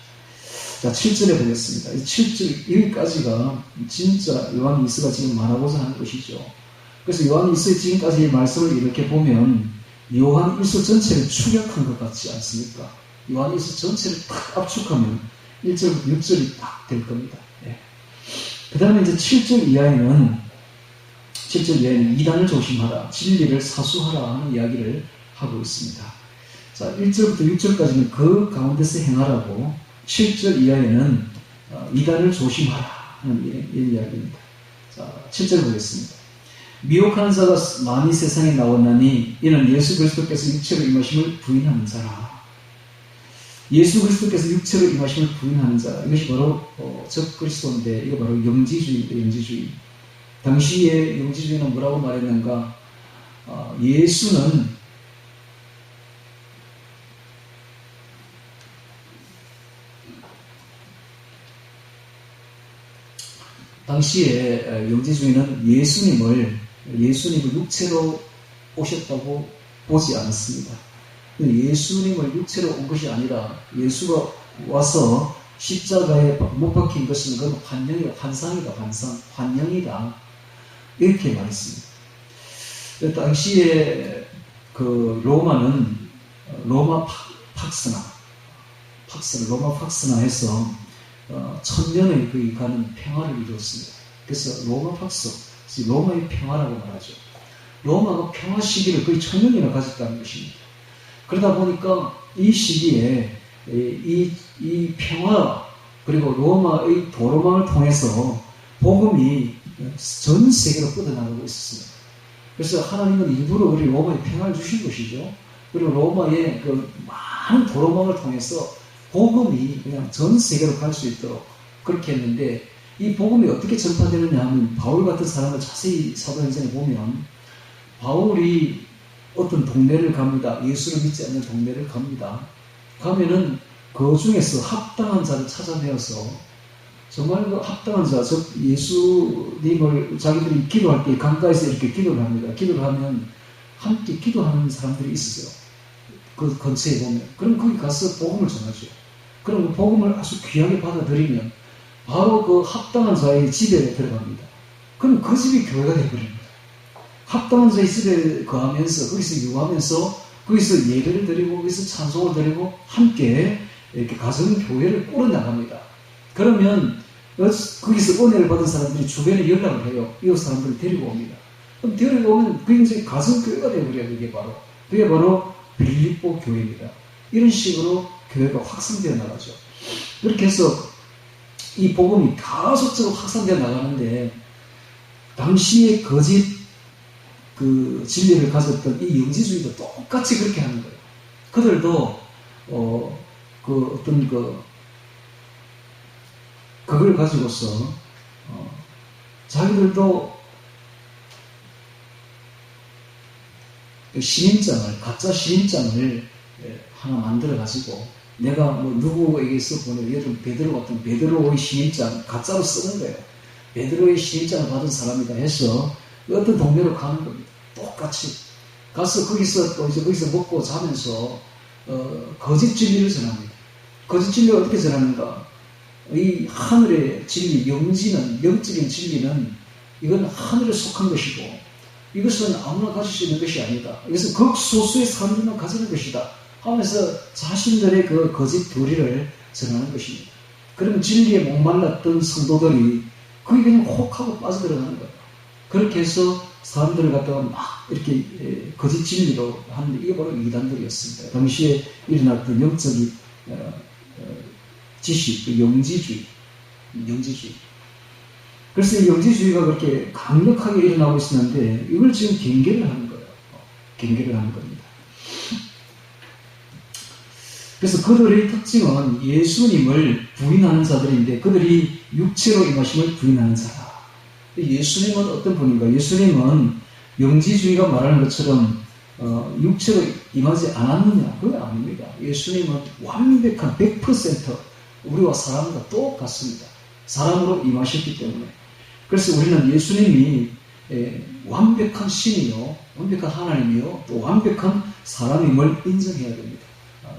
자, 7절에 보겠습니다. 이 7절, 여기까지가 진짜 요한 1서가 지금 말하고자 하는 것이죠. 그래서 요한 1서의 지금까지의 말씀을 이렇게 보면 요한 1서 전체를 축약한 것 같지 않습니까? 요한 1서 전체를 딱 압축하면 1절부터 6절이 딱 될 겁니다. 예. 그 다음에 이제 7절 이하에는 이단을 조심하라, 진리를 사수하라 하는 이야기를 하고 있습니다. 자, 1절부터 6절까지는 그 가운데서 행하라고, 7절 이하에는 이단을 조심하라 하는 이런 이야기입니다. 자, 7절 보겠습니다. 미혹하는 자가 많이 세상에 나왔나니 이는 예수 그리스도께서 육체로 임하심을 부인하는 자라. 예수 그리스도께서 육체로 임하심을 부인하는 자, 이것이 바로 적그리스도인데 이거 바로 영지주의입니다. 영지주의. 당시에 영지주의는 뭐라고 말했는가? 예수는 당시에 영지주의는 예수님을 육체로 오셨다고 보지 않았습니다. 예수님을 육체로 온 것이 아니라 예수가 와서 십자가에 못 박힌 것은 그건 환영이다, 환영이다. 이렇게 말했습니다. 당시에 그 로마는 로마 팍스나 해서 천년의 거의 가는 평화를 이루었습니다. 그래서 로마 팍스, 로마의 평화라고 말하죠. 로마가 평화 시기를 거의 1000년이나 가졌다는 것입니다. 그러다 보니까 이 시기에 이 평화 그리고 로마의 도로망을 통해서 복음이 전 세계로 뻗어나가고 있었습니다. 그래서 하나님은 일부러 우리 로마에 평화를 주신 것이죠. 그리고 로마의 그 많은 도로망을 통해서 복음이 그냥 전 세계로 갈 수 있도록 그렇게 했는데, 이 복음이 어떻게 전파되느냐 하면 바울 같은 사람을 자세히 사도행전에 보면 바울이 어떤 동네를 갑니다. 예수를 믿지 않는 동네를 갑니다. 가면은 그 중에서 합당한 자를 찾아내어서 정말 그 합당한 자, 즉 예수님을 자기들이 기도할 때 강가에서 이렇게 기도를 합니다. 기도를 하면 함께 기도하는 사람들이 있었어요. 그 근처에 보면. 그럼 거기 가서 복음을 전하죠. 그럼 그 복음을 아주 귀하게 받아들이면 바로 그 합당한 자의 집에 들어갑니다. 그럼 그 집이 교회가 되어버립니다. 합당한 자의 집에 거하면서 거기서 유하면서 거기서 예배를 드리고 거기서 찬송을 드리고 함께 이렇게 가정교회를 꾸려나갑니다. 그러면 거기서 은혜를 받은 사람들이 주변에 연락을 해요. 이웃 사람들을 데리고 옵니다. 그럼 데리고 오면 그게 이제 가정교회가 되어버려요. 그게 바로 빌립보 교회입니다. 이런 식으로 교회가 확산되어 나가죠. 그렇게 해서 이 복음이 가속적으로 확산되어 나가는데, 당시의 거짓 그 진리를 가졌던 이 영지주의도 똑같이 그렇게 하는 거예요. 그들도 그걸 가지고서 자기들도 신임장을, 가짜 신임장을 하나 만들어 가지고, 내가 뭐 누구에게서 보내요. 예를 들면 베드로 같은 베드로의 신임장 가짜로 쓰는 거예요. 베드로의 신임장을 받은 사람이다 해서 어떤 동네로 가는 겁니다. 똑같이 가서 거기서 먹고 자면서 거짓 진리를 전합니다. 거짓 진리를 어떻게 전하는가? 이 하늘의 진리, 영적인 진리는 이건 하늘에 속한 것이고, 이것은 아무나 가질 수 있는 것이 아니다. 이것은 극소수의 사람들만 가지는 것이다 하면서 자신들의 그 거짓 도리를 전하는 것입니다. 그러면 진리에 목말랐던 성도들이 그게 그냥 혹하고 빠져들어가는 거예요. 그렇게 해서 사람들을 갖다가 막 이렇게 거짓 진리로 하는데, 이게 바로 이단들이었습니다. 당시에 일어났던 영적인 지식, 영지주의. 그래서 이 영지주의가 그렇게 강력하게 일어나고 있었는데, 이걸 지금 경계를 하는 거예요. 경계를 하는 겁니다. 그래서 그들의 특징은 예수님을 부인하는 자들인데, 그들이 육체로 임하심을 부인하는 자다. 예수님은 어떤 분인가? 예수님은 영지주의가 말하는 것처럼 육체로 임하지 않았느냐? 그건 아닙니다. 예수님은 완벽한 100% 우리와 사람과 똑같습니다. 사람으로 임하셨기 때문에. 그래서 우리는 예수님이 완벽한 신이요, 완벽한 하나님이요, 또 완벽한 사람임을 인정해야 됩니다.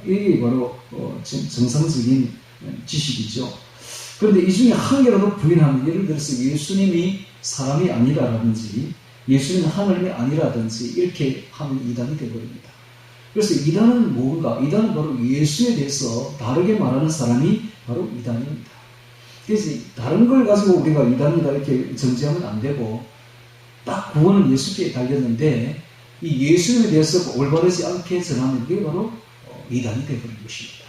이게 바로 정상적인 지식이죠. 그런데 이 중에 한 개라도 부인하면, 예를 들어서 예수님이 사람이 아니라든지 예수님은 하나님이 아니라든지 이렇게 하면 이단이 되어버립니다. 그래서 이단은 뭔가? 이단은 바로 예수에 대해서 다르게 말하는 사람이 바로 이단입니다. 그래서 다른 걸 가지고 우리가 이단이다 이렇게 정지하면 안 되고, 딱 구원은 예수께 달렸는데 이 예수에 대해서 올바르지 않게 전하는 게 바로 이단이 되어버린 것입니다.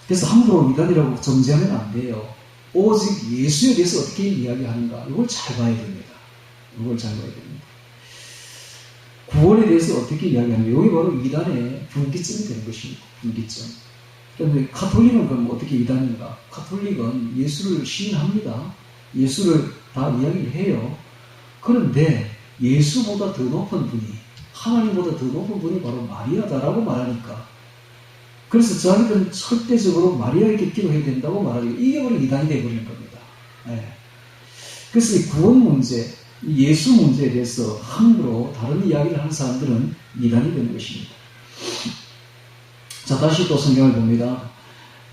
그래서 함부로 이단이라고 정지하면 안 돼요. 오직 예수에 대해서 어떻게 이야기하는가, 이걸 잘 봐야 됩니다. 구원에 대해서 어떻게 이야기하는가, 이게 바로 이단의 분기점이 되는 것입니다. 분기점. 그런데 가톨릭은 그럼 어떻게 이단인가? 가톨릭은 예수를 시인합니다. 예수를 다 이야기를 해요. 그런데 예수보다 더 높은 분이, 하나님보다 더 높은 분이 바로 마리아다라고 말하니까, 그래서 자기들은 절대적으로 마리아에게 기도해야 된다고 말하니까 이게 바로 이단이 되어버리는 겁니다. 그래서 이 구원 문제, 예수 문제에 대해서 함부로 다른 이야기를 하는 사람들은 이단이 되는 것입니다. 자, 다시 또 성경을 봅니다.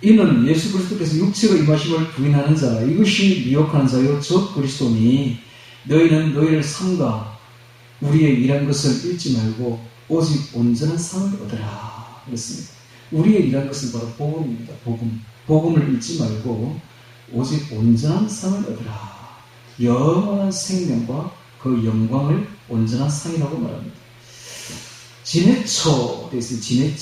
이는 예수 그리스도께서 육체로 임하심을 부인하는 자, 이것이 미혹하는 자요 적 그리스도니, 너희는 너희를 삼가 우리의 일한 것을 잃지 말고 오직 온전한 상을 얻으라 그랬습니다. 우리의 일한 것은 바로 복음입니다. 복음을 잃지 말고 오직 온전한 상을 얻으라. 영원한 생명과 그 영광을 온전한 상이라고 말합니다. 지내처 되어 있습니다.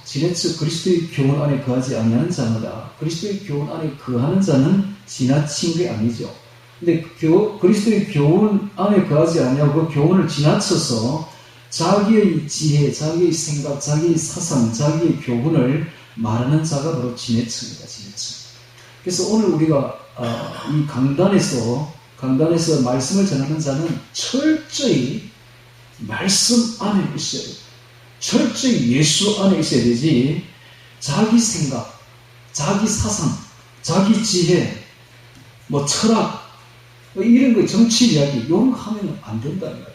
지내처 그리스도의 교훈 안에 거하지 아니하는 자마다, 그리스도의 교훈 안에 거하는 자는 지나친 게 아니죠. 근데 그리스도의 교훈 안에 거하지 아니하고 그 교훈을 지나쳐서 자기의 지혜, 자기의 생각, 자기의 사상, 자기의 교훈을 말하는 자가 바로 지내처입니다. 그래서 오늘 우리가 이 강단에서 말씀을 전하는 자는 철저히 말씀 안에 있어야 돼요. 철저히 예수 안에 있어야 되지, 자기 생각, 자기 사상, 자기 지혜, 철학, 이런 거, 정치 이야기, 이런 거 하면 안 된다는 거예요.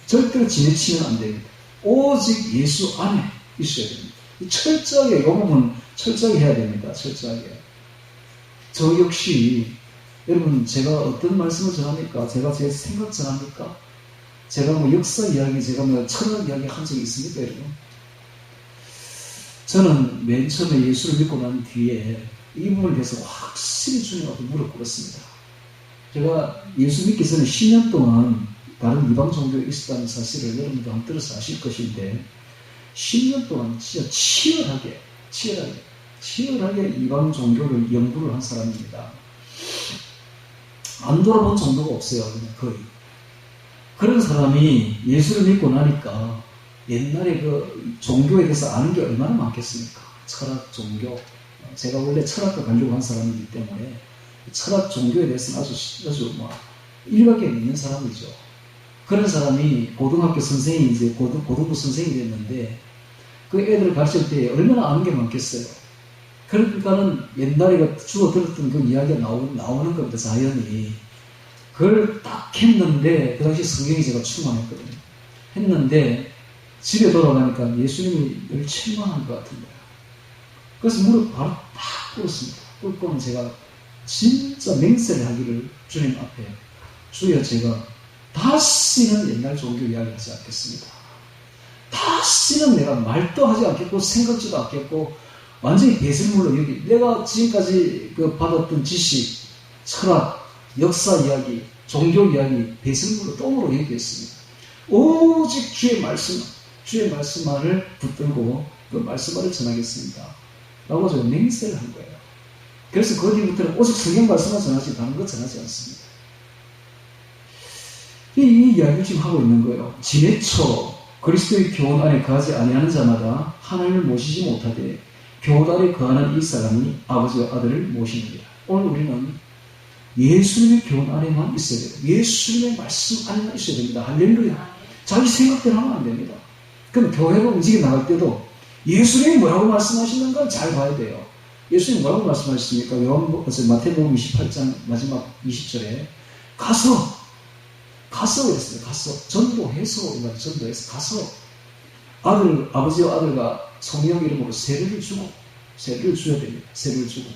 절대로 지나치면 안 됩니다. 오직 예수 안에 있어야 됩니다. 철저하게, 이 부분 철저하게 해야 됩니다. 철저하게. 저 역시, 여러분, 제가 어떤 말씀을 전합니까? 제가 제 생각 전합니까? 제가 역사 이야기, 제가 철학 이야기 한 적이 있습니까, 여러분? 저는 맨 처음에 예수를 믿고 난 뒤에 이 부분에 대해서 확실히 주님 앞에 무릎 꿇었습니다. 제가 예수 믿기 전에 10년 동안 다른 이방 종교에 있었다는 사실을 여러분도 한번 들어서 아실 것인데 10년 동안 진짜 치열하게 이방 종교를 연구를 한 사람입니다. 안 돌아본 정도가 없어요. 그냥 거의. 그런 사람이 예수를 믿고 나니까 옛날에 그 종교에 대해서 아는 게 얼마나 많겠습니까? 철학, 종교. 제가 원래 철학과 가려고 한 사람이기 때문에 철학, 종교에 대해서는 아주 일각에 있는 사람이죠. 그런 사람이 고등학교 선생이 이제 고등부 선생이 됐는데 그 애들을 가르칠 때 얼마나 아는 게 많겠어요. 그러니까는 옛날에 주워 들었던 그 이야기가 나오는 겁니다. 자연히. 그걸 딱 했는데 그 당시 성경이 제가 출간했거든요. 했는데 집에 돌아가니까 예수님이 늘 실망한 것 같은 거예요. 그래서 무릎 바로 딱 꿇었습니다. 꿇고는 제가 진짜 맹세를 하기를 주님 앞에 주여 제가 다시는 옛날 종교 이야기하지 않겠습니다. 다시는 내가 말도 하지 않겠고 생각지도 않겠고 완전히 배설물로 여기 내가 지금까지 그 받았던 지식, 철학, 역사 이야기, 종교 이야기 배설물로 똥으로 얘기했습니다. 오직 주의 말씀만을 붙들고 그 말씀만을 전하겠습니다. 라고 제가 맹세를 한 거예요. 그래서 그 뒤부터는 오직 성경 말씀만 전하지 다른 것 전하지 않습니다. 이 이야기를 지금 하고 있는 거예요. 지내쳐 그리스도의 교훈 안에 거하지 아니하는 자마다 하나님을 모시지 못하되 교훈 안에 거하는 이 사람이 아버지와 아들을 모십니다. 오늘 우리는 예수님의 교훈 안에만 있어야 돼요. 예수님의 말씀 안에만 있어야 됩니다. 할렐루야. 자기 생각대로 하면 안 됩니다. 그럼 교회로 움직여 나갈 때도 예수님이 뭐라고 말씀하시는가 잘 봐야 돼요. 예수님이 뭐라고 말씀하셨습니까? 마태복음 28장 마지막 20절에 가서 그랬어요. 가서 전도해서 가서 아버지와 아들과 성령 이름으로 세례를 줘야 됩니다. 세례를 주고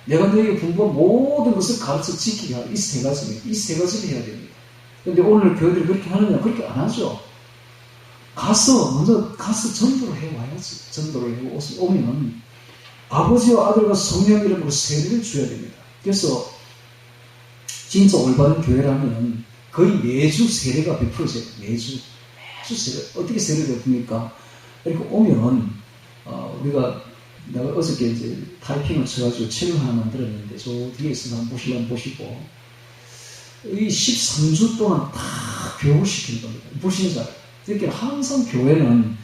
내가 너에게 분부한 모든 것을 가르쳐 지키게 하라. 이 세 가지를 해야 됩니다. 그런데 오늘 교회들이 그렇게 하느냐? 그렇게 안 하죠. 먼저 가서 전도를 해와야지. 전도를 해오면 아버지와 아들과 성령 이름으로 세례를 줘야 됩니다. 그래서 진짜 올바른 교회라면 거의 매주 세례가 베풀어져요. 매주 세례. 어떻게 세례를 베풉니까? 이렇게 오면 내가 어저께 이제 타이핑을 쳐가지고 책을 하나 만들었는데 저 뒤에 있어서 한번 보시고 이 13주 동안 다 교육을 시키는 겁니다. 불신자. 이렇게 항상 교회는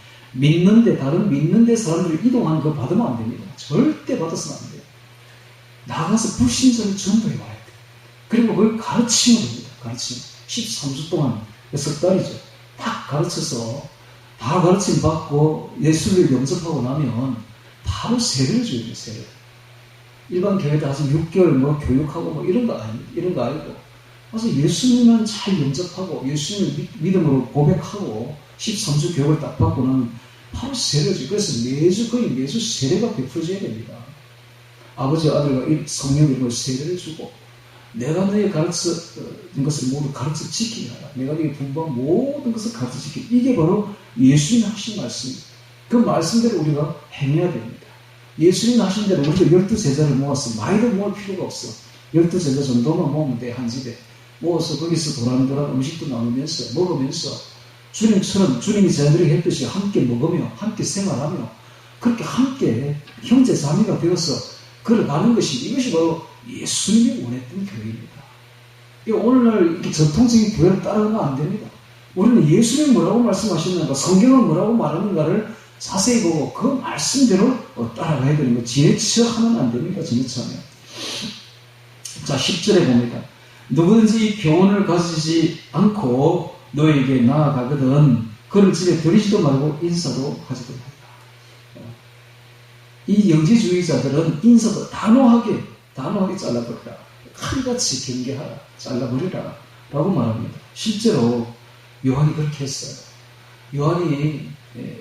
다른 믿는데 사람들이 이동하는 거 받으면 안 됩니다. 절대 받아서는 안 돼요. 나가서 불신자를 전도해 와야 돼요. 그리고 그걸 가르치면 됩니다. 13주 동안 석 달이죠. 딱 가르쳐서 다 가르침 받고 예수를 영접하고 나면 바로 세례를 줘야 돼요. 세례. 일반 교회도 아직 6개월 교육하고 이런 거 아니고 그래서 예수님은 잘 영접하고 예수님을 믿음으로 고백하고 13주 교육을 딱 받고 나면 바로 세례를 줘요. 그래서 거의 매주 세례가 베풀어져야 됩니다. 아버지와 아들과 성령 이름으로 세례를 주고 내가 너에게 가르친 것을 모두 가르쳐 지키게 하라. 내가 너에게 분부한 모든 것을 가르쳐 지키게. 이게 바로 예수님이 하신 말씀입니다. 그 말씀대로 우리가 행해야 됩니다. 예수님이 하신 대로 우리가 12제자를 모았어. 많이도 모을 필요가 없어. 12제자 정도만 모으면 돼. 한 집에 모아서 거기서 도란도란 음식도 나누면서 먹으면서 주님처럼 주님이 제자들에게 했듯이 함께 먹으며 함께 생활하며 그렇게 함께 형제 자매가 되어서 걸어가는 이것이 바로 예수님이 원했던 교회입니다. 오늘날 이렇게 전통적인 교회를 따라가면 안 됩니다. 우리는 예수님이 뭐라고 말씀하셨는가, 성경은 뭐라고 말하는가를 자세히 보고 그 말씀대로 따라가야 되는 거. 지내쳐 하면 안 됩니다. 지내쳐하면. 자, 10절에 봅니다. 누구든지 이 교훈을 가지지 않고 너에게 나아가거든 그를 집에 들이지도 말고 인사도 하지도 말라. 이 영지주의자들은 인사도 단호하게 잘라버리라. 칼같이 경계하라. 잘라버리라. 라고 말합니다. 실제로 요한이 그렇게 했어요. 요한이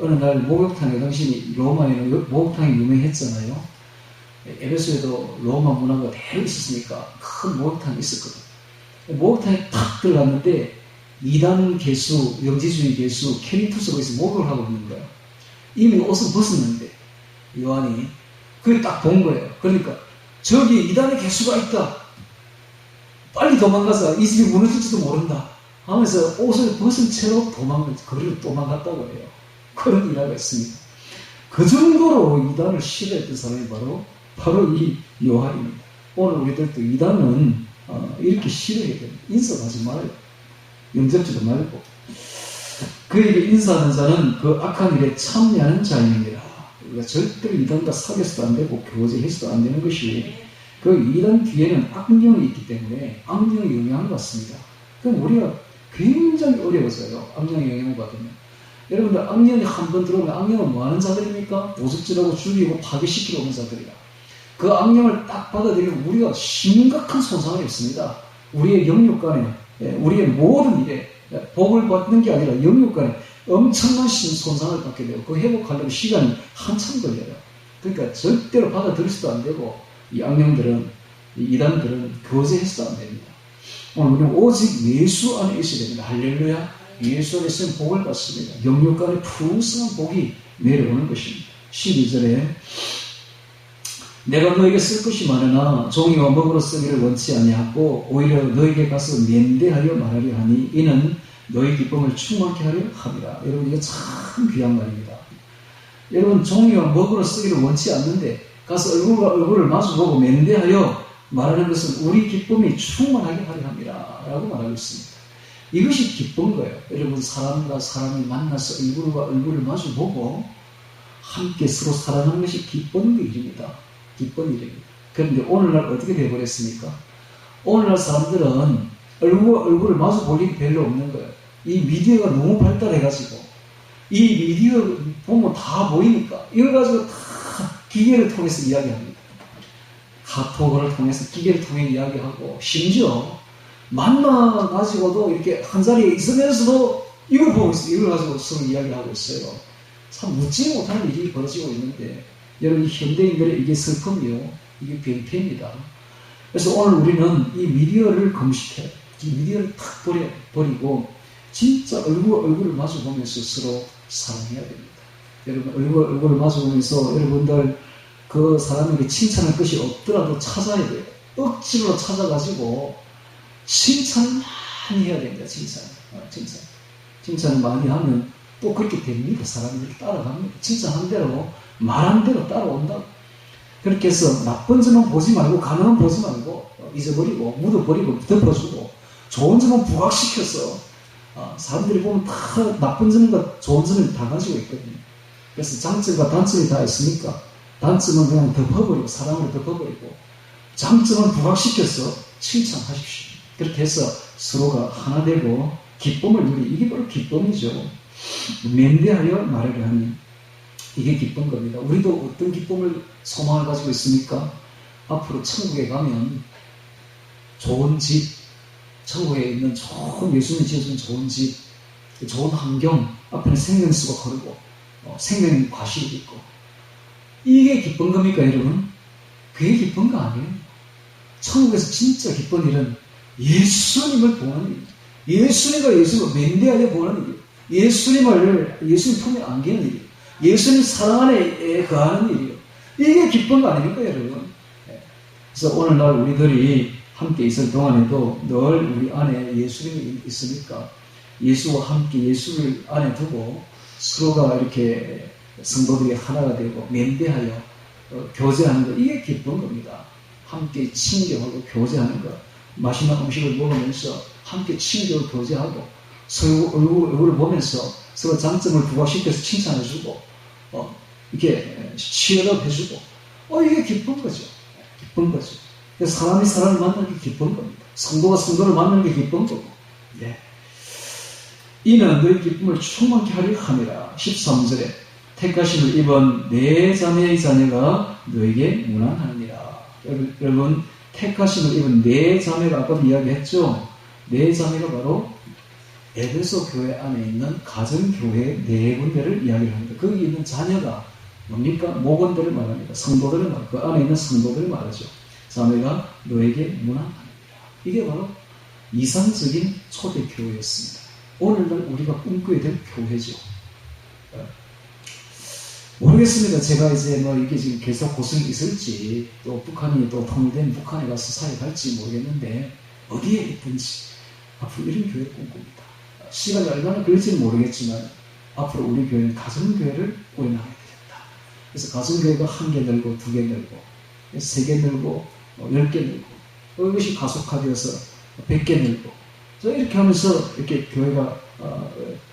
어느 날 목욕탕에 당신이 로마에는 목욕탕이 유명했잖아요. 에베소에도 로마 문화가 대로 있었으니까 큰 목욕탕이 있었거든. 목욕탕에 탁 들어갔는데 이단 개수, 영지주의 개수, 캐리투스에서 목욕을 하고 있는 거예요. 이미 옷을 벗었는데 요한이 그걸 딱 본 거예요. 그러니까 저기 이단의 개수가 있다. 빨리 도망가서 이 집이 무너질지도 모른다. 하면서 옷을 벗은 채로 거리로 도망갔다고 해요. 그런 일화가 있습니다. 그 정도로 이단을 싫어했던 사람이 바로 이 요한입니다. 오늘 우리들도 이단은 이렇게 싫어해야 됩니다. 인사하지 말아요. 영접지도 말고. 그에게 인사하는 자는 그 악한 일에 참여하는 자입니다. 우리가 절대로 이단과 사귀어서도 안 되고 교제해서도 안 되는 것이, 그 이단 뒤에는 악령이 있기 때문에 악령의 영향을 받습니다. 그럼 우리가 굉장히 어려워져요. 악령의 영향을 받으면. 여러분들, 악령이 한 번 들어오면 악령은 뭐 하는 자들입니까? 도둑질하고 죽이고 파괴시키러 오는 자들이라. 그 악령을 딱 받아들이면 우리가 심각한 손상을 입습니다. 우리의 영육간에, 우리의 모든 일에 복을 받는 게 아니라 영육간에 엄청난 손상을 받게 돼요. 그 회복하려면 시간이 한참 걸려요. 그러니까 절대로 받아들여서도 안 되고, 이 악령들은, 이 이단들은 교제해서도 안 됩니다. 오늘 우리는 오직 예수 안에 있어야 됩니다. 할렐루야. 예수 안에 있으면 복을 받습니다. 영육간에 풍성한 복이 내려오는 것입니다. 12절에 내가 너에게 쓸 것이 많으나 종이와 먹으로 쓰기를 원치 아니하고 오히려 너에게 가서 면대하여 말하려 하니 이는 너의 기쁨을 충만케 하려 함이라. 여러분, 이거 참 귀한 말입니다. 여러분, 종이와 먹으로 쓰기를 원치 않는데 가서 얼굴과 얼굴을 마주보고 면대하여 말하는 것은 우리 기쁨이 충만하게 하려 함이라 라고 말하고 있습니다. 이것이 기쁜 거예요. 여러분, 사람과 사람이 만나서 얼굴과 얼굴을 마주보고 함께 서로 살아가는 것이 기쁜 일입니다. 기쁜 일입니다. 그런데 오늘날 어떻게 되어버렸습니까? 오늘날 사람들은 얼굴과 얼굴을 마주 볼 일이 별로 없는 거예요. 이 미디어가 너무 발달해가지고, 이 미디어 보면 다 보이니까 이걸 가지고 다 기계를 통해서 이야기합니다. 카톡을 통해서 기계를 통해 이야기하고, 심지어 만나가지고도 이렇게 한 자리에 있으면서도 이걸 보고 있어요. 이걸 가지고 서로 이야기하고 있어요. 참 묻지 못하는 일이 벌어지고 있는데, 여러분, 현대인들의 이게 슬픔이요, 이게 병폐입니다. 그래서 오늘 우리는 이 미디어를 금식해요. 이 미디어를 탁 버리고 진짜 얼굴을 마주보면서 서로 사랑해야 됩니다. 여러분, 얼굴을 마주보면서 여러분들 그 사람에게 칭찬할 것이 없더라도 찾아야 돼요. 억지로 찾아가지고 칭찬을 많이 해야 됩니다. 칭찬을 많이 하면 또 그렇게 됩니다. 사람들이 따라갑니다. 칭찬한 대로, 말한 대로 따라온다고. 그렇게 해서 나쁜 점은 보지 말고, 가능은 보지 말고, 잊어버리고, 묻어버리고, 덮어주고, 좋은 점은 부각시켜서, 사람들이 보면 다 나쁜 점과 좋은 점을 다 가지고 있거든요. 그래서 장점과 단점이 다 있으니까, 단점은 그냥 덮어버리고, 사랑으로 덮어버리고, 장점은 부각시켜서 칭찬하십시오. 그렇게 해서 서로가 하나 되고, 기쁨을 누리, 이게 바로 기쁨이죠. 면대하여 말하려 하니, 이게 기쁜 겁니다. 우리도 어떤 기쁨을, 소망을 가지고 있습니까? 앞으로 천국에 가면 좋은 집, 천국에 있는 좋은, 예수님이 지어준 좋은 집, 좋은 환경, 앞에는 생명수가 흐르고 생명 과실이 있고, 이게 기쁜 겁니까, 여러분? 그게 기쁜 거 아니에요. 천국에서 진짜 기쁜 일은 예수님을 보는 일입니다. 예수님을 면대하여 보는 일이에요. 예수님 품에 안기는 일이에요. 예수님 사랑 안에 거하는 일이에요. 이게 기쁜 거 아닙니까, 여러분? 그래서 오늘날 우리들이 함께 있을 동안에도 늘 우리 안에 예수님이 있으니까 예수와 함께 예수를 안에 두고 서로가 이렇게 성도들이 하나가 되고 면대하여 교제하는 것, 이게 기쁜 겁니다. 함께 친교하고 교제하는 것, 맛있는 음식을 먹으면서 함께 친교하고 교제하고 서로 얼굴을 보면서 서로 장점을 부각시켜서 칭찬해주고 이렇게 치열업 해주고, 이게 기쁜 거죠. 기쁜 거죠. 그래서 사람이 사람을 만나는 게 기쁜 겁니다. 성도가 성도를 만나는 게 기쁜 거고. 예. 이는 너희 기쁨을 충만케 하려 함이라. 13절에 택하심을 입은 네 자매의 자녀가 너에게 문안하느니라. 여러분, 택하심을 입은 네 자매가 아까도 이야기했죠. 네 자매가 바로 에베소 교회 안에 있는 가정교회 네 군데를 이야기를 합니다. 거기 있는 자녀가 뭡니까? 목원들을 말합니다. 성도들을 말합니다. 그 안에 있는 성도들을 말하죠. 자매가 너에게 문안하느니라. 이게 바로 이상적인 초대교회였습니다. 오늘날 우리가 꿈꾸게 될 교회죠. 모르겠습니다. 제가 이제 뭐 이게 지금 계속 고생이 있을지, 또 북한이 또 통일된 북한에 가서 사역할지 모르겠는데, 어디에 있든지 앞으로 이런 교회를 꿈꿉니다. 시간이 얼마나 걸릴지는 모르겠지만, 앞으로 우리 교회는 가정교회를 꾸려나가야 되겠다. 그래서 가정교회가 1개 늘고, 2개 늘고, 3개 늘고, 10개 늘고, 이것이 가속화되어서 100개 늘고, 이렇게 하면서 이렇게 교회가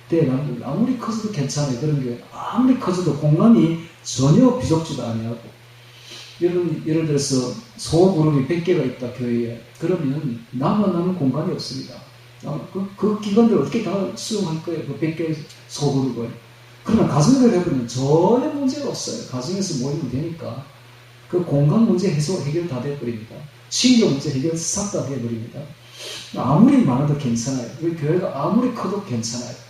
떼어나는 거예요. 아무리 커져도 괜찮아요. 그런 교회. 아무리 커져도 공간이 전혀 비좁지도 아니하고. 예를 들어서 소그룹이 100개가 있다, 교회에. 그러면 남은 공간이 없습니다. 그 기관들 어떻게 다 수용할 거예요? 그 100개 소그룹을. 그러나 가정교회를 해보면 전혀 문제가 없어요. 가정에서 모이면 되니까. 그 공간 문제 해결 다 돼버립니다. 신경 문제 해결 싹 다 돼버립니다. 아무리 많아도 괜찮아요. 우리 교회가 아무리 커도 괜찮아요.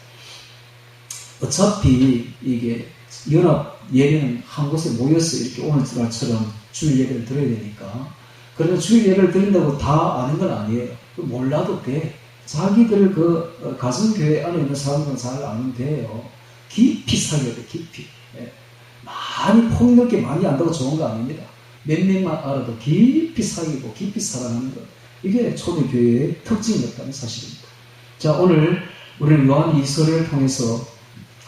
어차피 이게 연합 예배는 한 곳에 모여서 이렇게 오늘날처럼 주일 예배를 들어야 되니까. 그러나 주일 예배를 드린다고 다 아는 건 아니에요. 몰라도 돼. 자기들 그 가정교회 안에 있는 사람들은 잘 아면 돼요. 깊이 사귀어야 돼, 깊이. 예. 많이 폭넓게 많이 안다고 좋은 거 아닙니다. 몇 명만 알아도 깊이 사귀고 깊이 살아가는 것. 이게 초대교회의 특징이었다는 사실입니다. 자, 오늘 우리는 요한 2서를 통해서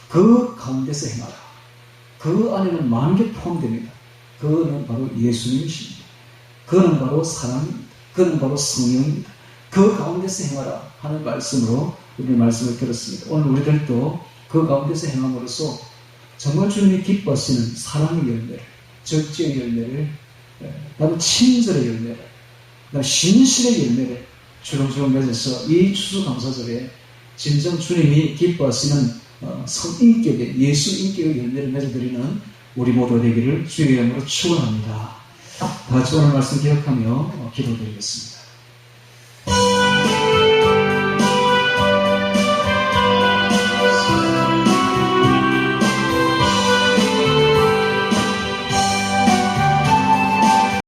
그 가운데서 행하라. 그 안에는 많은 게 포함됩니다. 그는 바로 예수님이십니다. 그는 바로 사랑입니다. 그는 바로 성령입니다. 그 가운데서 행하라 하는 말씀으로 우리 말씀을 들었습니다. 오늘 우리들도 그 가운데서 행함으로써 정말 주님이 기뻐하시는 사랑의 열매를, 적지의 열매를, 그다음에 친절의 열매를, 그다음에 신실의 열매를 주렁주렁 맺어서 이 추수감사절에 진정 주님이 기뻐하시는 성인격의, 예수 인격의 열매를 맺어드리는 우리 모두 되기를 주의 이름으로 축원합니다. 다 같이 오늘 말씀 기억하며 기도드리겠습니다.